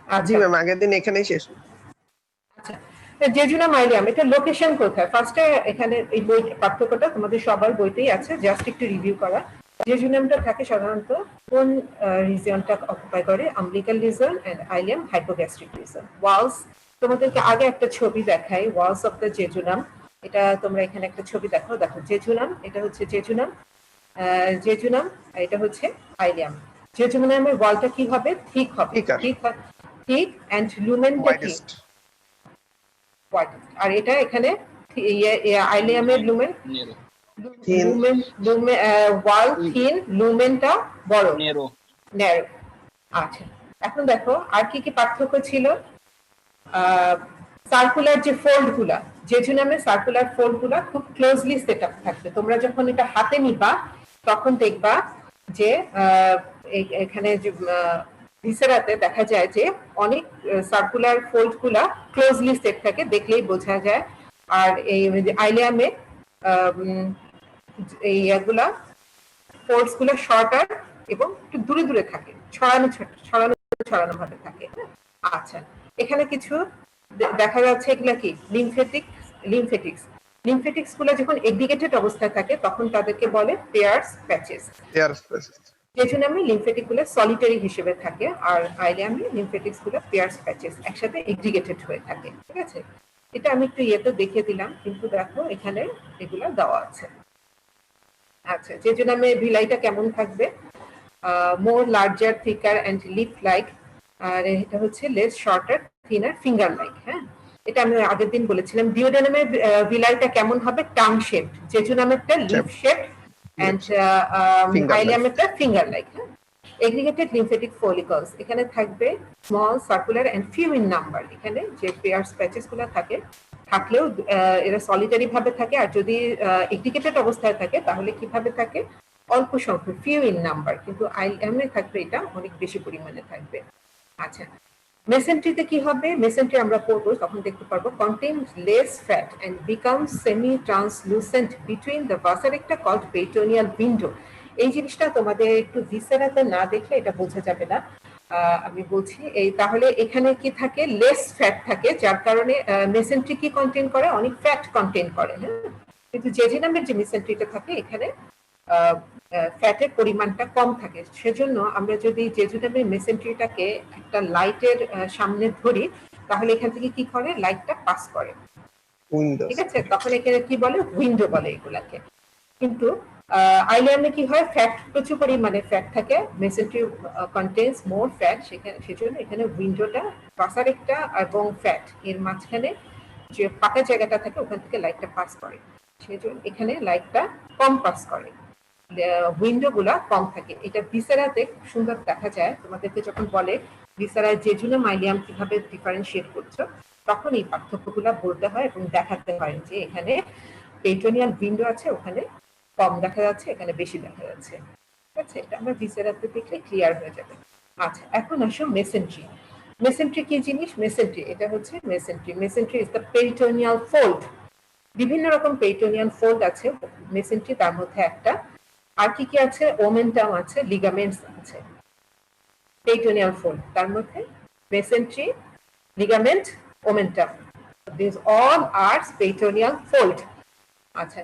জি আচ্ছা ম্যাম, আগের দিন এখানেই শেষ। আচ্ছা, জেজুনা মাইলিয়াম এটা লোকেশন কোথায়? ফার্স্টে এখানে এই বই পার্থক্যটা তোমাদের সবার বইতেই আছে, জাস্ট একটু রিভিউ করা। জেজুনামটা থাকে সাধারণত কোন রিজিয়নটা অকুপাই করে? Umbilical region and ileum hypogastric region. ওয়ালস তোমাদেরকে আগে একটা ছবি দেখাই, ওয়ালস অফ দ্য জেজুনাম। এটা তোমরা এখানে একটা ছবি দেখো, দেখো জেজুনাম, এটা হচ্ছে জেজুনাম, জেজুনাম, এটা হচ্ছে আইলিয়াম। জেজুনামের ওয়ালটা কি হবে? ঠিক হবে, ঠিক ঠিক, এন্ড লুমেনটা কি? আর এটা এখানে আইলিয়ামের লুমেন লুমেন লুমেন ওয়াল থিন, লুমেনটা বড় ন্যারো। আচ্ছা, এখন দেখো আর কি কি পার্থক্য ছিল। সার্কুলার যে ফোল্ড গুলা, জেজুনামের সার্কুলার ফোল্ড গুলা খুব ক্লোজলি সেট আপ থাকবে। তোমরা যখন এটা হাতে নিবা তখন দেখবা যে এখানে যে ভিসেরাতে দেখা যায় যে অনেক সার্কুলার ফোল্ড গুলা ক্লোজলি সেট থাকে, দেখলেই বোঝা যায়। আর এই আইলিয়ামে এই এগুলা ফোল্ডস গুলো শর্টার এবং একটু দূরে দূরে থাকে, ছড়ানো ছড়ানো ছড়ানো ভাবে থাকে। আচ্ছা, এখানে কিছু দেখা যাচ্ছে, এগুলা কি লিমফেটিক্স। লিমফেটিক্স গুলো যখন এগ্রিগেটেড অবস্থায় থাকে তখন তাদেরকে বলে পেয়ার্স প্যাচেস। জেজুনামে লিমফেটিক গুলো সলিটারি হিসেবে থাকে, আর আইলিয়ামে লিমফেটিক্স গুলো পেয়ার্স প্যাচেস একসাথে এগ্রিগেটেড হয়ে থাকে। ঠিক আছে, এটা আমি একটু ইয়েতে দেখিয়ে দিলাম, কিন্তু দেখো এখানে এগুলা দেওয়া আছে। আচ্ছা, জেজুনামে ভিলাইটা কেমন থাকবে? More larger, thicker and leaf like. আর এটা হচ্ছে less shorter, thinner, finger like. হ্যাঁ, এটা আমি আগের দিন বলেছিলাম। ডিওডেনামের ভিলাইটা কেমন হবে? Tongue shape. জেজুনামেরটা লিফ শেপ এন্ড আইলিয়ামেরটা ফিঙ্গার লাইক। হ্যাঁ, এগ্রিগেটেড লিমফেটিক ফলিকলস এখানে থাকবে small, circular and few in number. এখানে যে পেয়ার্স প্যাচেস গুলো থাকে, থাকলেও এরা সলিটারি ভাবে থাকে, আর যদি এগ্রিগেটেড অবস্থায় থাকে তাহলে কিভাবে থাকে? অল্প সংখ্যক, ফিউ ইন নাম্বার। কিন্তু আইলিয়ামে থাকবে এটা অনেক বেশি পরিমাণে থাকবে। আচ্ছা, মেসেন্ট্রিতে কি হবে? মেসেন্ট্রি আমরা পড়বো তখন দেখতে পারবো contains less fat and becomes semi translucent between the vasculature called peritoneal window. এই জিনিসটা তোমাদের একটু ভিসেরাতে না দেখলে এটা বোঝা যাবে না। আমি বলছি এই, তাহলে এখানে কি থাকে? লেস ফ্যাট থাকে, যার কারণে মেসেন্ট্রি কি কন্টেইন করে? অনেক ফ্যাট কন্টেইন করে। হ্যাঁ, কিন্তু জেজুনামের যে মেসেন্ট্রিটা থাকে এখানে ফ্যাটের পরিমাণটা কম থাকে। সেজন্য আমরা যদি জেজুনামের মেসেন্ট্রিটাকে একটা লাইটের সামনে ধরি তাহলে এখান থেকে কি করে? লাইটটা পাস করে। ঠিক আছে, তখন এখানে কি বলে? উইন্ডো বলে এগুলাকে। কিন্তু আইলিয়ামে কি হয়? ফ্যাট, প্রচুর পরিমাণে ফ্যাট থাকে, মেসেন্ট্রি কন্টেইনস মোর ফ্যাট, সেজন্য এখানে উইন্ডোটা পাসারেকটা এবং ফ্যাট এর মাঝখানে যে ফাঁকা জায়গাটা থাকে ওখান থেকে লাইটটা পাস করে, সেজন্য এখানে লাইটটা কম পাস করে, উইন্ডো গুলা কম থাকে। এটা ভিসেরাতে সুন্দর দেখা যায়। তোমাদেরকে যখন বলে ভিসেরায় জেজুনাম আইলিয়াম কিভাবে ডিফারেন্সিয়েট করছো, তখন এই পার্থক্যগুলা বলতে হয় এবং দেখাতে হয় যে এখানে পেরিটোনিয়াল উইন্ডো আছে, ওখানে কম দেখা যাচ্ছে, এখানে বেশি দেখা যাচ্ছে। ঠিক আছে, এটা আমরা ভিসেরাতে দেখলে ক্লিয়ার হয়ে যাবে। আচ্ছা, এখন আসো মেসেন্ট্রি। মেসেন্ট্রি কি জিনিস? মেসেন্ট্রি এটা হচ্ছে মেসেন্ট্রি ইজ দ্য পেরিটোনিয়াল ফোল্ড। বিভিন্ন রকম পেরিটোনিয়াল ফোল্ড আছে মেসেন্ট্রি, তার মধ্যে একটা। আর কি কি আছে? ওমেন্টাম আছে, লিগামেন্টস আছে। পেরিটোনিয়াল ফোল্ড, তার মধ্যে mesentery, ligament, omentum, this all are peritoneal fold. আচ্ছা,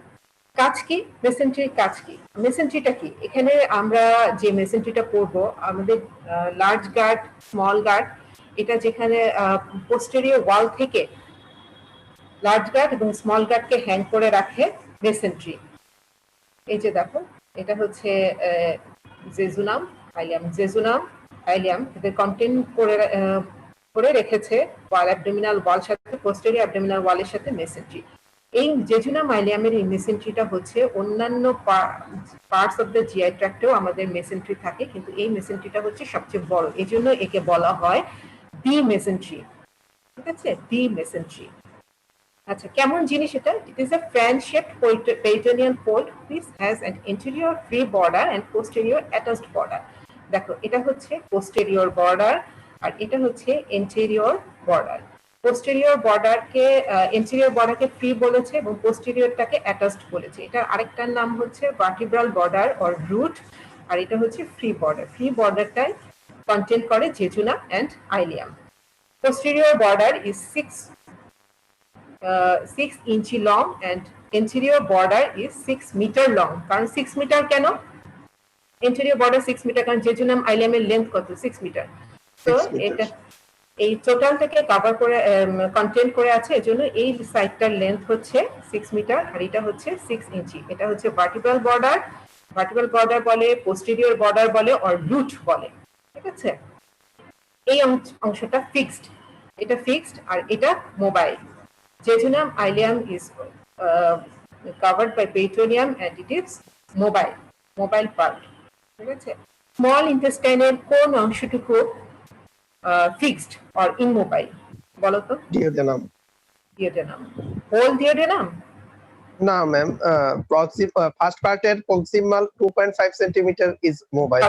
কাজ কি? মেসেন্ট্রির কাজ কি? মেসেন্ট্রিটা কি? এখানে আমরা যে মেসেন্ট্রিটা পড়বো, আমাদের লার্জ গার্ড, স্মল গার্ড, এটা যেখানে পোস্টেরিয়র ওয়াল থেকে লার্জ গার্ড এবং স্মল গার্ডকে হ্যাং করে রাখে মেসেন্ট্রি। এই যে দেখো, এটা হচ্ছে জেজুনাম, আইলিয়াম। জেজুনাম, আইলিয়াম এদের কন্টেইন করে রেখেছে ওয়াল, অ্যাবডোমিনাল ওয়াল সাথে, পোস্টেরিয়র অ্যাবডোমিনাল ওয়ালের সাথে মেসেন্ট্রি। এই জেজুনাম আইলিয়ামের এই মেসেন্ট্রিটা হচ্ছে অন্যান্য পার্টস অফ দ্য জিআই ট্র্যাক্টেও আমাদের মেসেন্ট্রি থাকে, কিন্তু এই মেসেন্ট্রিটা হচ্ছে সবচেয়ে বড়, এই জন্য একে বলা হয় দি মেসেন্ট্রি। ঠিক আছে, দি মেসেন্ট্রি। আচ্ছা, কেমন জিনিস এটা? It is a fan shaped peritoneal fold which has an anterior free border and posterior attached border. দেখো, এটা হচ্ছে posterior border আর এটা হচ্ছে anterior border. posterior borderকে anterior borderকে ফ্রি বলেছে এবং posteriorটাকে attached বলেছে। এটা আরেকটার নাম হচ্ছে vertebral border or root, আর এটা হচ্ছে ফ্রি বর্ডার। ফ্রি বর্ডারটাই কন্টেইন করে jejunum and ileum. posterior border is 6 inch long and anterior border is 6 meter long. কারণ 6 মিটার কেন? anterior border 6 মিটার কারণ জেজুনাম আইলিয়ামের লেন্থ কত? 6 মিটার। তো এটা এই টোটালটাকে কভার করে কন্টেন্ট করে আছে, এজন্য এই সাইডটার লেন্থ হচ্ছে 6 মিটার আর এটা হচ্ছে 6 ইঞ্চি। এটা হচ্ছে ভার্টিক্যাল বর্ডার বলে, পোস্টেরিয়র বর্ডার বলে আর রুট বলে। ঠিক আছে, এই অংশটা ফিক্সড, এটা ফিক্সড আর এটা mobile. Jejunum ileum is covered by peritoneum and it is mobile part। ঠিক আছে, স্মল ইন্টেস্টাইনের কোন অংশটুকু ফিক্সড অর ইনমোবাইল বলো তো? ডিওডেনাম। হোল ডিওডেনাম না ম্যাম, ফার্স্ট পার্টের প্রক্সিমাল 2.5 সেন্টিমিটার ইজ মোবাইল।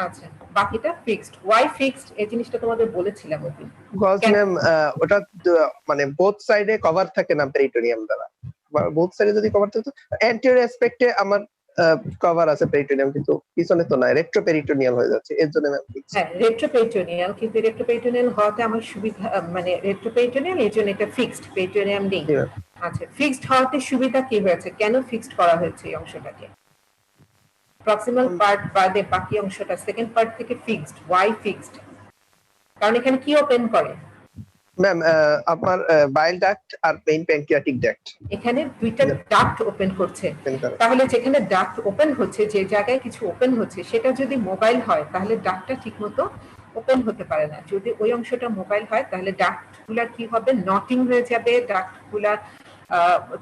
আচ্ছা, বাকিটা ফিক্সড। ওয়াই ফিক্সড এই জিনিসটা তোমাদের বলেছিলাম ওই দিন। বিকজ ম্যাম ওটা মানে বোথ সাইডে কভার থাকে না পেরিটোনিয়াম দ্বারা। বোথ সাইডে যদি কভার থাকতো, অ্যান্টেরিয়র অ্যাসপেক্টে আমার কভার আছে পেরিটোনিয়াম, কিন্তু পিছনে তো নাই, রেট্রোপেরিটোনিয়াল হয়ে যাচ্ছে, এর জন্য ম্যাম ফিক্সড। হ্যাঁ, রেট্রোপেরিটোনিয়াল, কিন্তু রেট্রোপেরিটোনিয়াল হওয়াতে আমার সুবিধা মানে রেট্রোপেরিটোনিয়াল, এর জন্য এটা ফিক্সড, পেরিটোনিয়াম নেই। আচ্ছা, ফিক্সড হওয়াতে সুবিধা কি হয়েছে? কেন ফিক্সড করা হয়েছে এই অংশটাকে? প্রক্সিমাল পার্ট বাদে বাকি অংশটা সেকেন্ড পার্ট থেকে ফিক্সড। Why fixed? কারণ এখানে কি ওপেন করে ম্যাম? আপনার বাইল ডাক্ট আর মেইন প্যানক্রিয়াটিক ডাক্ট, এখানে দুইটা ডাক্ট ওপেন করছে। তাহলে যেখানে ডাক্ট ওপেন হচ্ছে, যে জায়গায় কিছু ওপেন হচ্ছে, সেটা যদি মোবাইল হয় তাহলে ডাক্টটা ঠিকমতো ওপেন হতে পারে না। যদি ওই অংশটা মোবাইল হয় তাহলে ডাক্টগুলা কি হবে? নটিং হয়ে যাবে, ডাক্টগুলা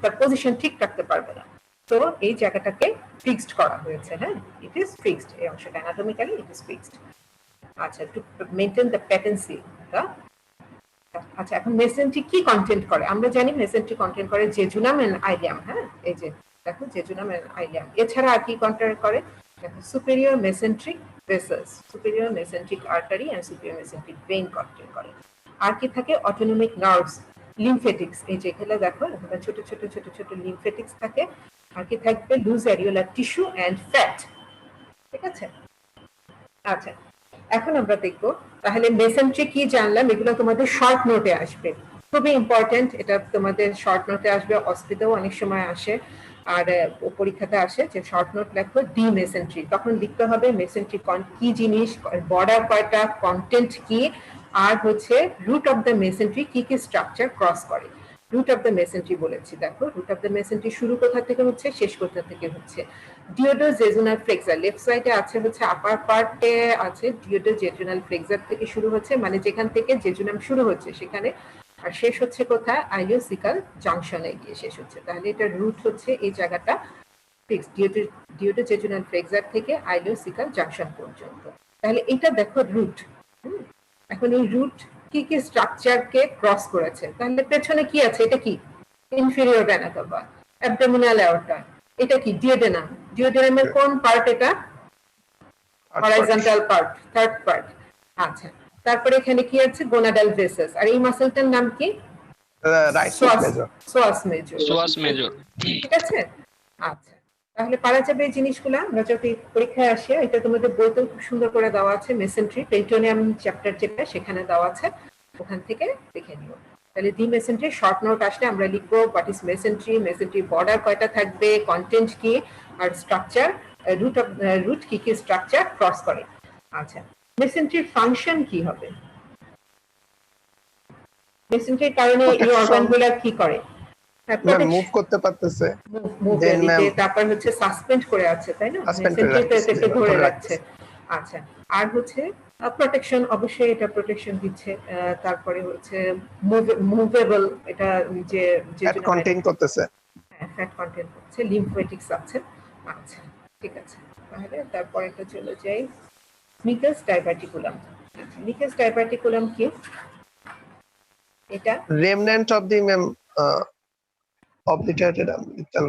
তার পজিশন ঠিক রাখতে পারবে না। তো এই জায়গাটাকে ফিক্সড করা হয়েছে। হ্যাঁ, ইট ইজ ফিক্সড, এই অংশটা অ্যানাটমিক্যালি ইট ইজ ফিক্সড। আচ্ছা, টু মেইনটেইন দ্য প্যাটেন্সি। আচ্ছা, এখন মেসেন্ট্রি কি কন্টেন্ট করে? আমরা জানি মেসেন্ট্রি কন্টেন্ট করে জেজুনাম এন্ড আইলিয়াম। হ্যাঁ, এই যে দেখো জেজুনাম এন্ড আইলিয়াম। এছাড়া আর কি কন্টেন্ট করে? দেখো superior mesenteric vessels, superior mesenteric artery and superior mesenteric vein content করে। আর কি থাকে? অটোনমিক নার্ভস, লিমফেটিক্স, এই যে এখানে দেখো এখানে ছোট ছোট ছোট ছোট লিমফেটিক্স থাকে। আর কি থাকবে? Loose areolar tissue and fat. ঠিক আছে, আচ্ছা এখন আমরা দেখবো তাহলে মেসেন্ট্রি কি জানলাম, এগুলো তোমাদের শর্ট নোটে আসবে, খুবই ইম্পর্টেন্ট। এটা তোমাদের শর্ট নোটে আসবে, অস্পিতেও অনেক সময় আসে আর পরীক্ষাতে আসে যে শর্ট নোট লেখো ডি মেসেন্ট্রি, তখন লিখতে হবে মেসেন্ট্রি কি জিনিস, বর্ডার কয়টা, কন্টেন্ট কি, আর হচ্ছে রুট অফ দ্য মেসেন্ট্রি কি কি স্ট্রাকচার ক্রস করে। রুট অফ দ্য মেসেন্ট্রি বলেছি, দেখো রুট অফ দ্য মেসেন্ট্রি শুরু কোথা থেকে হচ্ছে, শেষ কোথা থেকে হচ্ছে। ডিওডোজেজুনাল ফ্লেক্সার, লেফট সাইডে আছে হচ্ছে আপার পার্টে আছে ডিওডোজেজুনাল ফ্লেক্সার থেকে শুরু হচ্ছে, মানে যেখান থেকে জেজুনাম শুরু হচ্ছে সেখানে, আর শেষ হচ্ছে কোথায়? আইলিওসিকাল জাংশনে গিয়ে শেষ হচ্ছে। তাহলে এটা রুট হচ্ছে এই জায়গাটা ফিক্স, ডিওডোজেজুনাল ফ্লেক্সার থেকে আইলিওসিকাল জাংশন পর্যন্ত। তাহলে এটা দেখো রুট। এখন এই রুট কি কি স্ট্রাকচারকে ক্রস করেছে, তাহলে পেছনে কি আছে? এটা কি? Inferior vena CAVA, abdominal aorta. এটা কি? ডিওডেনাম। ডিওডেনামের কোন পার্ট এটা? Horizontal part, third part. আচ্ছা, তারপরে এখানে কি আছে? গোনাডাল ভেসাস। আর এই মাসলটার নাম কি? সোয়াস মেজর। ঠিক আছে, আচ্ছা তাহলে পারা যাবে এই জিনিসগুলা। আমরা যদি পরীক্ষায় আসি, এটা তোমাদের বইতে খুব সুন্দর করে দেওয়া আছে, মেসেন্ট্রি পেরিটোনিয়াম চ্যাপ্টার যেটা সেখানে দেওয়া আছে, ওখান থেকে দেখে নিও। তাহলে ডি মেসেন্ট্রি শর্ট নোট আসলে আমরা লিখবো হোয়াট ইজ মেসেন্ট্রি, মেসেন্ট্রি বর্ডার কয়টা থাকবে, কন্টেন্ট কি, আর স্ট্রাকচার, রুট কি কি স্ট্রাকচার ক্রস করে। আচ্ছা, মেসেন্ট্রির ফাংশন কি হবে? মেসেন্ট্রির কারণে এই অর্গানগুলো কি করে? মুভ করতে পারতেছে, তারপর হচ্ছে সাসপেন্ড করে আছে, তাই না? মেসেন্ট্রি ধরে রাখছে। আচ্ছা, আর হচ্ছে প্রোটেকশন, অবশ্যই এটা প্রোটেকশন দিচ্ছে। তারপরে হচ্ছে মুভেবল, এটা যে ফ্যাট কন্টেইন করতেছে, হ্যাঁ ফ্যাট কন্টেইন করছে, লিম্ফোয়েটিক্স আছে। আচ্ছা ঠিক আছে, তাহলে তারপরে একটা চলে যাই মিকাস ডাইভার্টিকুলাম। মিকাস ডাইভার্টিকুলাম কি? এটা remnant of the obliterated umbilical।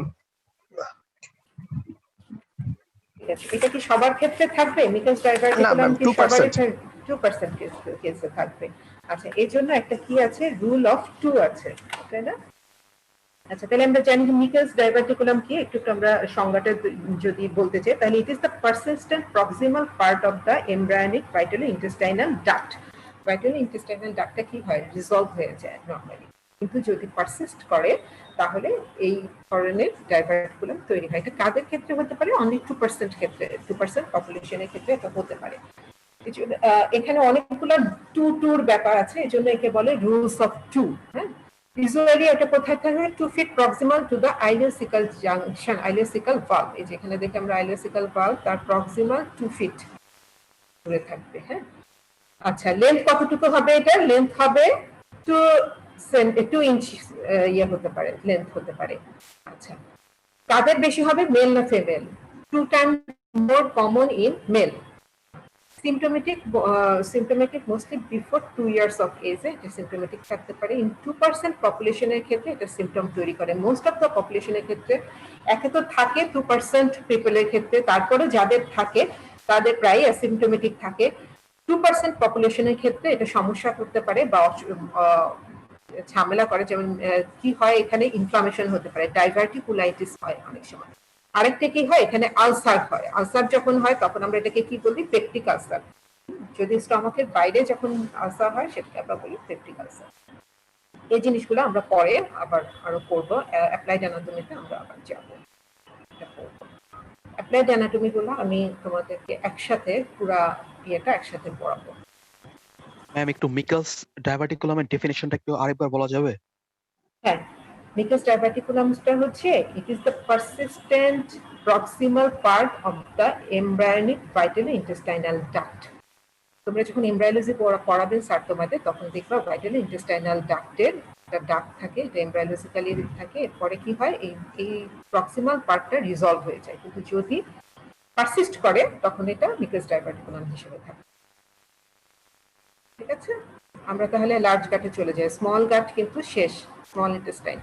এটা কি সবার ক্ষেত্রে থাকবে? মিকাস ডাইভার্টিকুলাম কি সবার ক্ষেত্রে? 2% কেসে থাকবে। আচ্ছা, এর জন্য একটা কি আছে? রুল অফ 2 আছে, তাই না? আচ্ছা, তাহলে আমরা জানি মিকাস ডাইভার্টিকুলাম কি, একটু আমরা সংজ্ঞাটা যদি বলতে চাই তাহলে it is the persistent proximal part of the embryonic vital intestinal duct vital intestinal ডাক্টটা কি হয়, রিজলভ হয়ে যায় নর্মালি। কিন্তু যদি পারসিস্ট করে তাহলে এই ধরনের ডাইভার্টিকুলাম তৈরি হয়। এটা কাদের ক্ষেত্রে হতে পারে? অনলি 2% ক্ষেত্রে, 2% পপুলেশনের ক্ষেত্রে এটা হতে পারে। এখানে অনেকগুলো টুর ব্যাপার আছে, এই জন্য একে বলে রুলস অফ টু। হ্যাঁ, ইউজুয়ালি এটা কোথায় থাকে? 2 feet proximal to the ileocecal junction, ileocecal valve। এই যেখানে দেখে আমরা ileocecal valve, তার প্রক্সিমাল 2 feet দূরে থাকবে। হ্যাঁ, আচ্ছা, লেন্থ কতটুকু হবে? এটা লেন্থ হবে 2 ইঞ্চ ইয়ে হতে পারে, লেন্থ হতে পারে। আচ্ছা, কাদের বেশি হবে, মেল না female? 2 times more common in male। symptomatic mostly before 2 years of age এ এটা symptomatic থাকতে পারে। in 2% পপুলেশনের ক্ষেত্রে এটা সিম্পটম তৈরি করে। মোস্ট অফ দ্য পপুলেশনের ক্ষেত্রে একে তো থাকে 2% পিপলের ক্ষেত্রে, তারপরে যাদের থাকে তাদের প্রায় অ্যাসিম্পটোমেটিক থাকে। 2% পপুলেশনের ক্ষেত্রে এটা সমস্যা করতে পারে বা ঝামেলা করে। যেমন কি হয়, এখানে ইনফ্লামেশন হতে পারে, ডাইভার্টিকুলাইটিস হয় অনেক সময়। আরেকটা কি হয়, এখানে আলসার হয়। আলসার যখন হয় তখন আমরা এটাকে কি বলি, পেপটিক আলসার। যদি স্টমাকের বাইরে যখন আলসার হয় সেটাকে আমরা বলি পেপটিক আলসার। এই জিনিসগুলো আমরা পরে আবার আরো পড়বো, অ্যাপ্লাইড অ্যানাটমিতে আমরা আবার যাবো। অ্যাপ্লাইড অ্যানাটমি গুলো আমি তোমাদেরকে একসাথে পুরা ইয়েটা একসাথে পড়াবো। ম্যাম একটু মিকাস ডাইভার্টিকুলামের ডেফিনিশনটা একটু আরেকবার বলা যাবে? হ্যাঁ, মিকাস ডাইভার্টিকুলামটা হচ্ছে ইট is the persistent proximal part of the embryonic vital intestinal duct. তোমরা যখন এমব্রায়োলজি পড়াবেন স্যার তোমাদের, তখন দেখবা ভাইটাল ইন্টেস্টাইনাল ডাক্টের একটা ডাক্ট থাকে, এটা এমব্রায়োলজিক্যালি থাকে। এরপরে কি হয়, এই প্রক্সিমাল পার্টটা রিজলভ হয়ে যায়, কিন্তু যদি পারসিস্ট করে তখন এটা মিকাস ডাইভার্টিকুলাম হিসেবে থাকে। ঠিক আছে, আমরা তাহলে লার্জ গাটে চলে যাই। স্মল গাট কিন্তু শেষ, স্মল ইন্টেস্টাইন।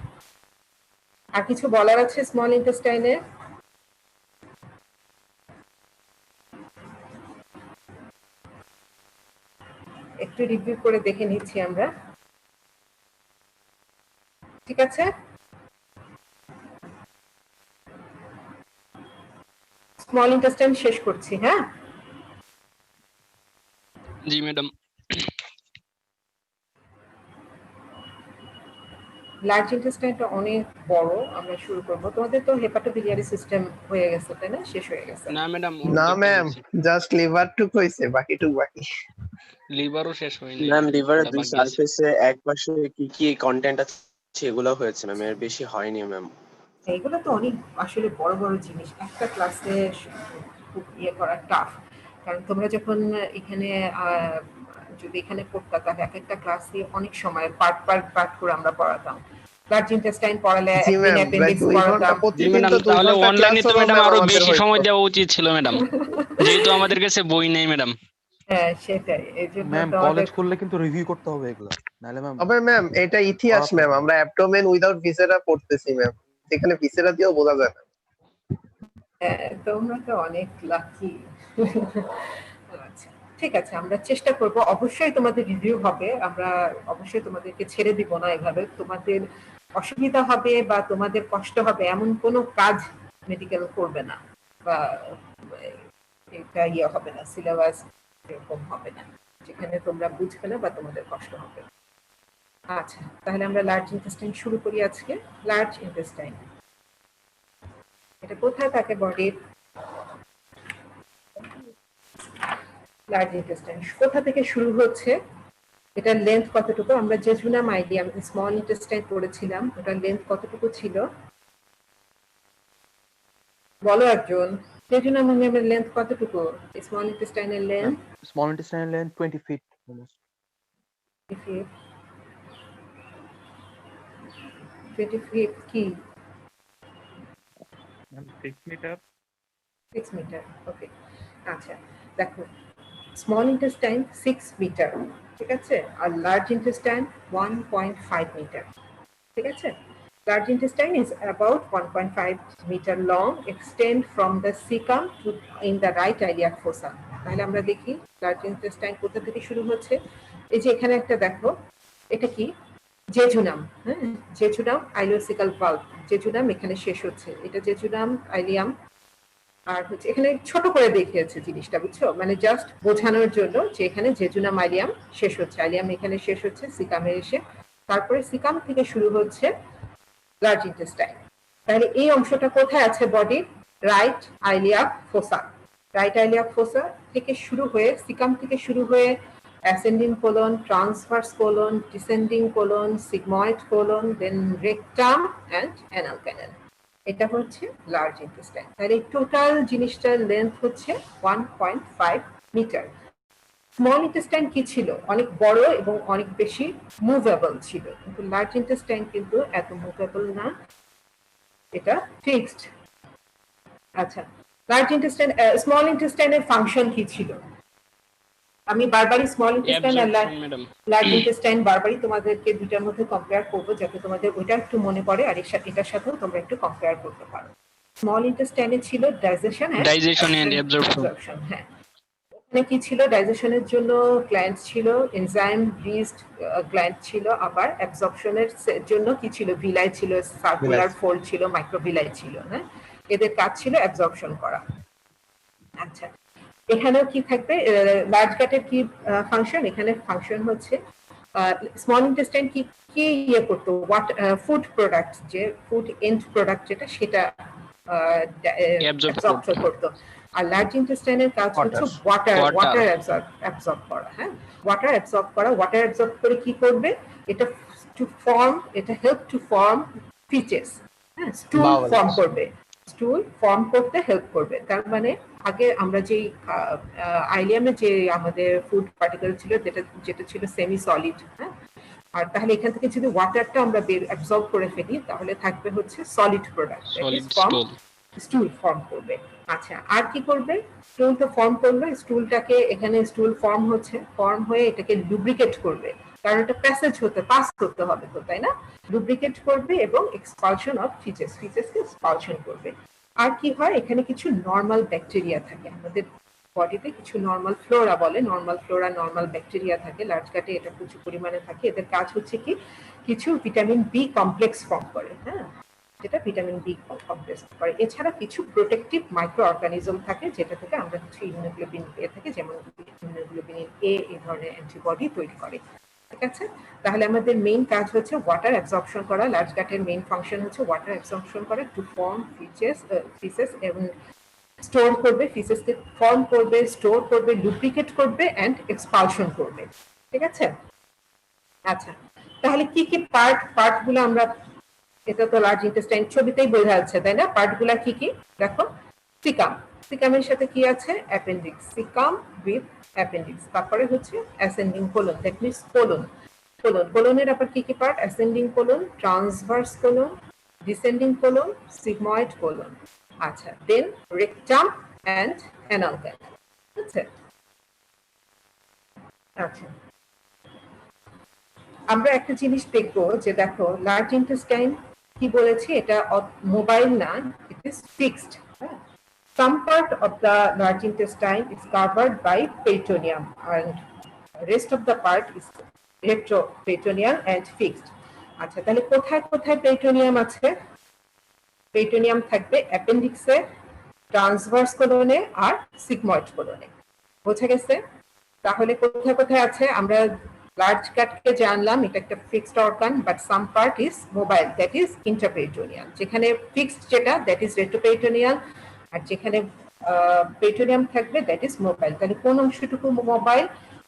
আর কিছু বলার আছে স্মল ইন্টেস্টাইনে? একটু রিভিউ করে দেখে নিচ্ছি আমরা। ঠিক আছে, স্মল ইন্টেস্টাইন শেষ করছি। হ্যাঁ, জি ম্যাডাম। লার্জ ইন্টেস্টাইনটা অনেক বড়। আমরা শুরু করব। তোমাদের তো হেপাটোবিলিয়ারি সিস্টেম হয়ে গেছে, তাই না? শেষ হয়ে গেছে? না ম্যাডাম, না ম্যাম, জাস্ট লিভার টুক হইছে, বাকিটুক বাকি। লিভারও শেষ হয়নি ম্যাম। লিভারের দুই বাকি আছে। সারফেসে এক পাশে কি কি কন্টেন্ট আছে সেগুলো হয়েছে ম্যাম, এর বেশি হয়নি ম্যাম। এইগুলো তো অনেক আসলে বড় বড় জিনিস, একটা ক্লাসে খুব ইয়ে করা টাফ। কারণ তোমরা যখন এখানে যদি এখানে পড়তা, তাহলে এক একটা ক্লাসে অনেক সময় পার্ট করে আমরা পড়াতাম। লার্জ ইন্টেস্টাইন পড়ালে জি ম্যাম, প্রায় 2 ঘন্টা জি প্রতিদিন ম্যাডাম, তো 2 তাহলে ঘন্টা ক্লাস অনলাইনে তো হলো ম্যাডাম ম্যাম আরো আমাদের বেশি হয়তো। সময় দেওয়া উচিত ছিল ম্যাডাম, যেহেতু আমাদের কাছে বই নেই ম্যাডাম। হ্যাঁ, সেটাই। এই জন্য ম্যাম তোমাদের কলেজ করলে কিন্তু রিভিউ করতে হবে এগুলো, নাহলে ম্যাম তবে ম্যাম এটা ইতিহাস ম্যাম, আমরা অ্যাবডোমেন উইদাউট ভিসেরা পড়তেছি ম্যাম, এখানে ভিসেরা দিয়েও বোঝা যায় না। তোমরা তো অনেক লাকি। আচ্ছা, ঠিক আছে, আমরা চেষ্টা করব। অবশ্যই তোমাদের রিভিউ হবে, আমরা অবশ্যই তোমাদেরকে ছেড়ে দিব না এভাবে। তোমাদের অসুবিধা হবে বা তোমাদের কষ্ট হবে এমন কোনো কাজ মেডিকেল করবে না, বা এটা ইয়ে হবে না, সিলেবাস এরকম হবে না যেখানে তোমরা বুঝবে না বা তোমাদের কষ্ট হবে। আচ্ছা, তাহলে আমরা লার্জ ইন্টেস্টাইন শুরু করি আজকে। লার্জ ইন্টেস্টাইন এটা কোথায় থাকে বডির? লার্জ ইন্টেস্টাইন কোথা থেকে শুরু হচ্ছে, এটার লেন্থ কতটুকু? আমরা জেজুনাম আইলিয়াম স্মল ইন্টেস্টাইন পড়েছিলাম, ওটার লেন্থ কতটুকু ছিল বলো একজন। জেজুনাম আইলিয়ামের লেন্থ কতটুকু? স্মল ইন্টেস্টাইনের length small intestinal length 20 feet almost. 20 feet কি? 6 মিটার। 6 মিটার, ওকে। আচ্ছা, দেখো, স্মল ইন্টেস্টাইন 6 মিটার, ঠিক আছে, আর লার্জ ইন্টেস্টাইন 1.5 মিটার, ঠিক আছে। Large intestine is about 1.5 meter long, extend from the cecum to in the right iliac fossa. তাহলে আমরা দেখি লার্জ ইন্টেস্টাইন কোথা থেকে শুরু হচ্ছে। এই যে এখানে একটা দেখো, এটা কি? জেজুনাম। হ্যাঁ, জেজুনাম আইলিওসিক্যাল ভালভ, জেজুনাম এখানে শেষ হচ্ছে, এটা জেজুনাম আইলিয়াম। আর হচ্ছে এখানে ছোট করে দেখিয়েছে জিনিসটা, বুঝছো, মানে জাস্ট বোঝানোর জন্য যে এখানে জেজুনাম আইলিয়াম শেষ হচ্ছে, আইলিয়াম এখানে শেষ হচ্ছে সিকামের এসে, তারপরে সিকাম থেকে শুরু হচ্ছে লার্জ ইন্টেস্টাইন। তাহলে এই অংশটা কোথায় আছে বডির? রাইট আইলিয়া ফোসা। রাইট আইলিয়া ফোসা থেকে শুরু হয়ে, সিকাম থেকে শুরু হয়ে ascending colon, transverse colon, descending colon, sigmoid colon, then rectum and anal canal. এটা হচ্ছে লার্জ ইন্টেস্টাইন। তাহলে টোটাল জিনিসটার লেন্থ হচ্ছে 1.5 মিটার। স্মল ইন্টেস্টাইন কি ছিল? অনেক বড় এবং অনেক বেশি মুভেবল ছিল, কিন্তু লার্জ ইন্টেস্টাইন কিন্তু এত মুভেবল না, এটা ফিক্সড। আচ্ছা, লার্জ ইন্টেস্টাইন, স্মল ইন্টেস্টাইনের ফাংশন কি ছিল? আমি বারবারই স্মল ইন্টেস্টাইন আর অ্যাবজর্পশন ম্যাডাম। লার্জ ইন্টেস্টাইন বারবারই তোমাদেরকে দুটার মধ্যে কম্পেয়ার করবো, যাতে তোমাদের ওইটা একটু মনে পড়ে আর এটার সাথেও তোমরা একটু কম্পেয়ার করতে পারো। স্মল ইন্টেস্টাইনে ছিল ডাইজেশন এন্ড অ্যাবজর্পশন। হ্যাঁ, ওখানে কি ছিল? ডাইজেশনের জন্য গ্ল্যান্ড ছিল, এনজাইম রিজড গ্ল্যান্ড ছিল, আবার অ্যাবজর্পশনের জন্য কি ছিল? ভিলাই ছিল, সার্কুলার ফোল্ড ছিল, মাইক্রোভিলাই ছিল। হ্যাঁ, এদের কাজ ছিল অ্যাবজর্পশন করা। আচ্ছা, এখানেও কি থাকবে? লার্জ গাটের কি ফাংশন? এখানে ফাংশন হচ্ছে স্মল ইন্টেস্টাইন কি কি ইয়ে করতো? ফুড প্রোডাক্ট, যে ফুড এন্ড প্রোডাক্ট যেটা, সেটা অ্যাবজর্ব করতো। আর লার্জ ইন্টেস্টাইনের কাজ হচ্ছে ওয়াটার অ্যাবজর্ব করা। হ্যাঁ, ওয়াটার অ্যাবজর্ব করা। ওয়াটার অ্যাবজর্ব করে কি করবে? এটা হেল্প টু ফর্ম ফিচেস। হ্যাঁ, স্টুল ফর্ম করবে, স্টুল ফর্ম করতে হেল্প করবে। তার মানে আগে আমরা যেই আইলিয়ামে যে আমাদের ফুড পার্টিকেল ছিল, যেটা ছিল সেমি সলিড, হ্যাঁ, আর তাহলে এখান থেকে যদি ওয়াটারটা আমরা অ্যাবজর্ব করে ফেলি, তাহলে থাকবে হচ্ছে সলিড প্রোডাক্ট, স্টুল ফর্ম করবে। আচ্ছা, আর কি করবে? স্টুল তো ফর্ম করবে, স্টুলটাকে এখানে স্টুল ফর্ম হয়ে এটাকে লুব্রিকেট করবে, কারণ এটা পাস করতে হবে তো, তাই না? লুব্রিকেট করবে এবং এক্সপালশন অফ ফিচেসকে এক্সপালশন করবে। আর কি হয়? এখানে কিছু নর্মাল ব্যাকটেরিয়া থাকে, আমাদের বডিতে কিছু নর্মাল ফ্লোরা বলে, নর্মাল ব্যাকটেরিয়া থাকে। লার্জ গাটে এটা প্রচুর পরিমাণে থাকে। এদের কাজ হচ্ছে কি? কিছু ভিটামিন বি কমপ্লেক্স ফর্ম করে, হ্যাঁ, যেটা ভিটামিন বি কমপ্লেক্স করে। এছাড়া কিছু প্রোটেক্টিভ মাইক্রো অর্গানিজম থাকে, যেটা থেকে আমরা কিছু ইমিউনোগ্লোবিন পেয়ে থাকি, যেমন ইমিউনোগ্লোবিন এ এই ধরনের অ্যান্টিবডি তৈরি করে। ঠিক আছে, তাহলে আমাদের মেইন কাজ হচ্ছে ওয়াটার অ্যাবজর্পশন করা। লার্জ গাটের মেইন ফাংশন হচ্ছে ওয়াটার অ্যাবজর্পশন করা, টু ফর্ম ফিচেস এবং স্টোর করবে, ফিচেসকে ফর্ম করবে, স্টোর করবে, লুব্রিকেট করবে এন্ড এক্সপালশন করবে। ঠিক আছে, আচ্ছা, তাহলে কি কি পার্টগুলো আমরা, এটা তো লার্জ ইন্টেস্টাইন ছবিতেই বোঝা যাচ্ছে, তাই না? পার্টগুলা কি কি দেখো। সিকামের সাথে কি আছে? Appendix, caecum with appendix. তারপরে হচ্ছে অ্যাসেন্ডিং কোলন, দ্যাট মিন্স কোলনের আবার কি কি part? Ascending colon, transverse colon, descending colon, sigmoid colon. আচ্ছা, দেন রেকটাম এন্ড অ্যানাল ক্যানাল। আচ্ছা, আমরা একটা জিনিস দেখবো, যে দেখো লার্জ ইন্টেস্টাইন কি বলেছি, এটা মোবাইল না, it is fixed. Some part of the large intestine is covered by peritoneum and rest of the part is retroperitoneal and fixed. আচ্ছা, তাহলে কোথায় কোথায় পেরিটোনিয়াম আছে? পেরিটোনিয়াম থাকবে অ্যাপেন্ডিক্সে, ট্রান্সভার্স কোলনে আর সিগময়েড কোলনে। বোঝা গেছে? তাহলে কোথায় কোথায় আছে? আমরা লার্জ গাটকে জানলাম এটা একটা fixed organ, but some part is mobile, that is intraperitoneal. যেখানে ফিক্সড যেটা, দ্যাট ইজ রেট্রোপেরিটোনিয়াল, আর যেখানে পেরিটোনিয়াম থাকবে, দ্যাট ইজ মোবাইল। তাহলে কোন অংশটুকু mobile?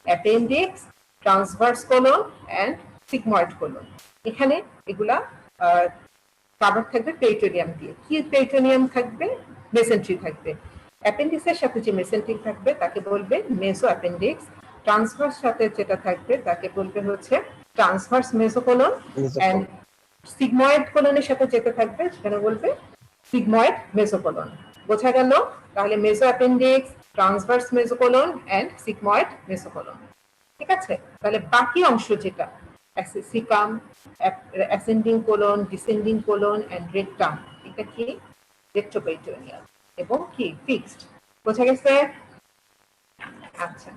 Appendix, transverse colon and sigmoid colon. এখানে এগুলা কভার থাকবে পেরিটোনিয়াম দিয়ে। কি পেরিটোনিয়াম থাকবে? মেসেন্ট্রি থাকবে। অ্যাপেন্ডিক্সের সাথে যে মেসেন্ট্রি থাকবে তাকে বলবে মেসো অ্যাপেন্ডিক্স। ট্রান্সভার্স সাথে যেটা থাকবে তাকে বলবে হচ্ছে ট্রান্সভার্স মেসোকোলন, এন্ড সিগময়েড কোলনের সাথে যেটা থাকবে সেখানে বলবে সিগময়েড মেসোকোলন। বোঝা গেল? তাহলে mesoappendix, transverse mesocolon and sigmoid mesocolon. ঠিক আছে, তাহলে বাকি অংশ যেটা caecum, ascending colon, descending colon and rectum, এটা কি? রেট্রোপেরিটোনিয়াল এবং কি ফিক্সড। বোঝা গেছে? আচ্ছা,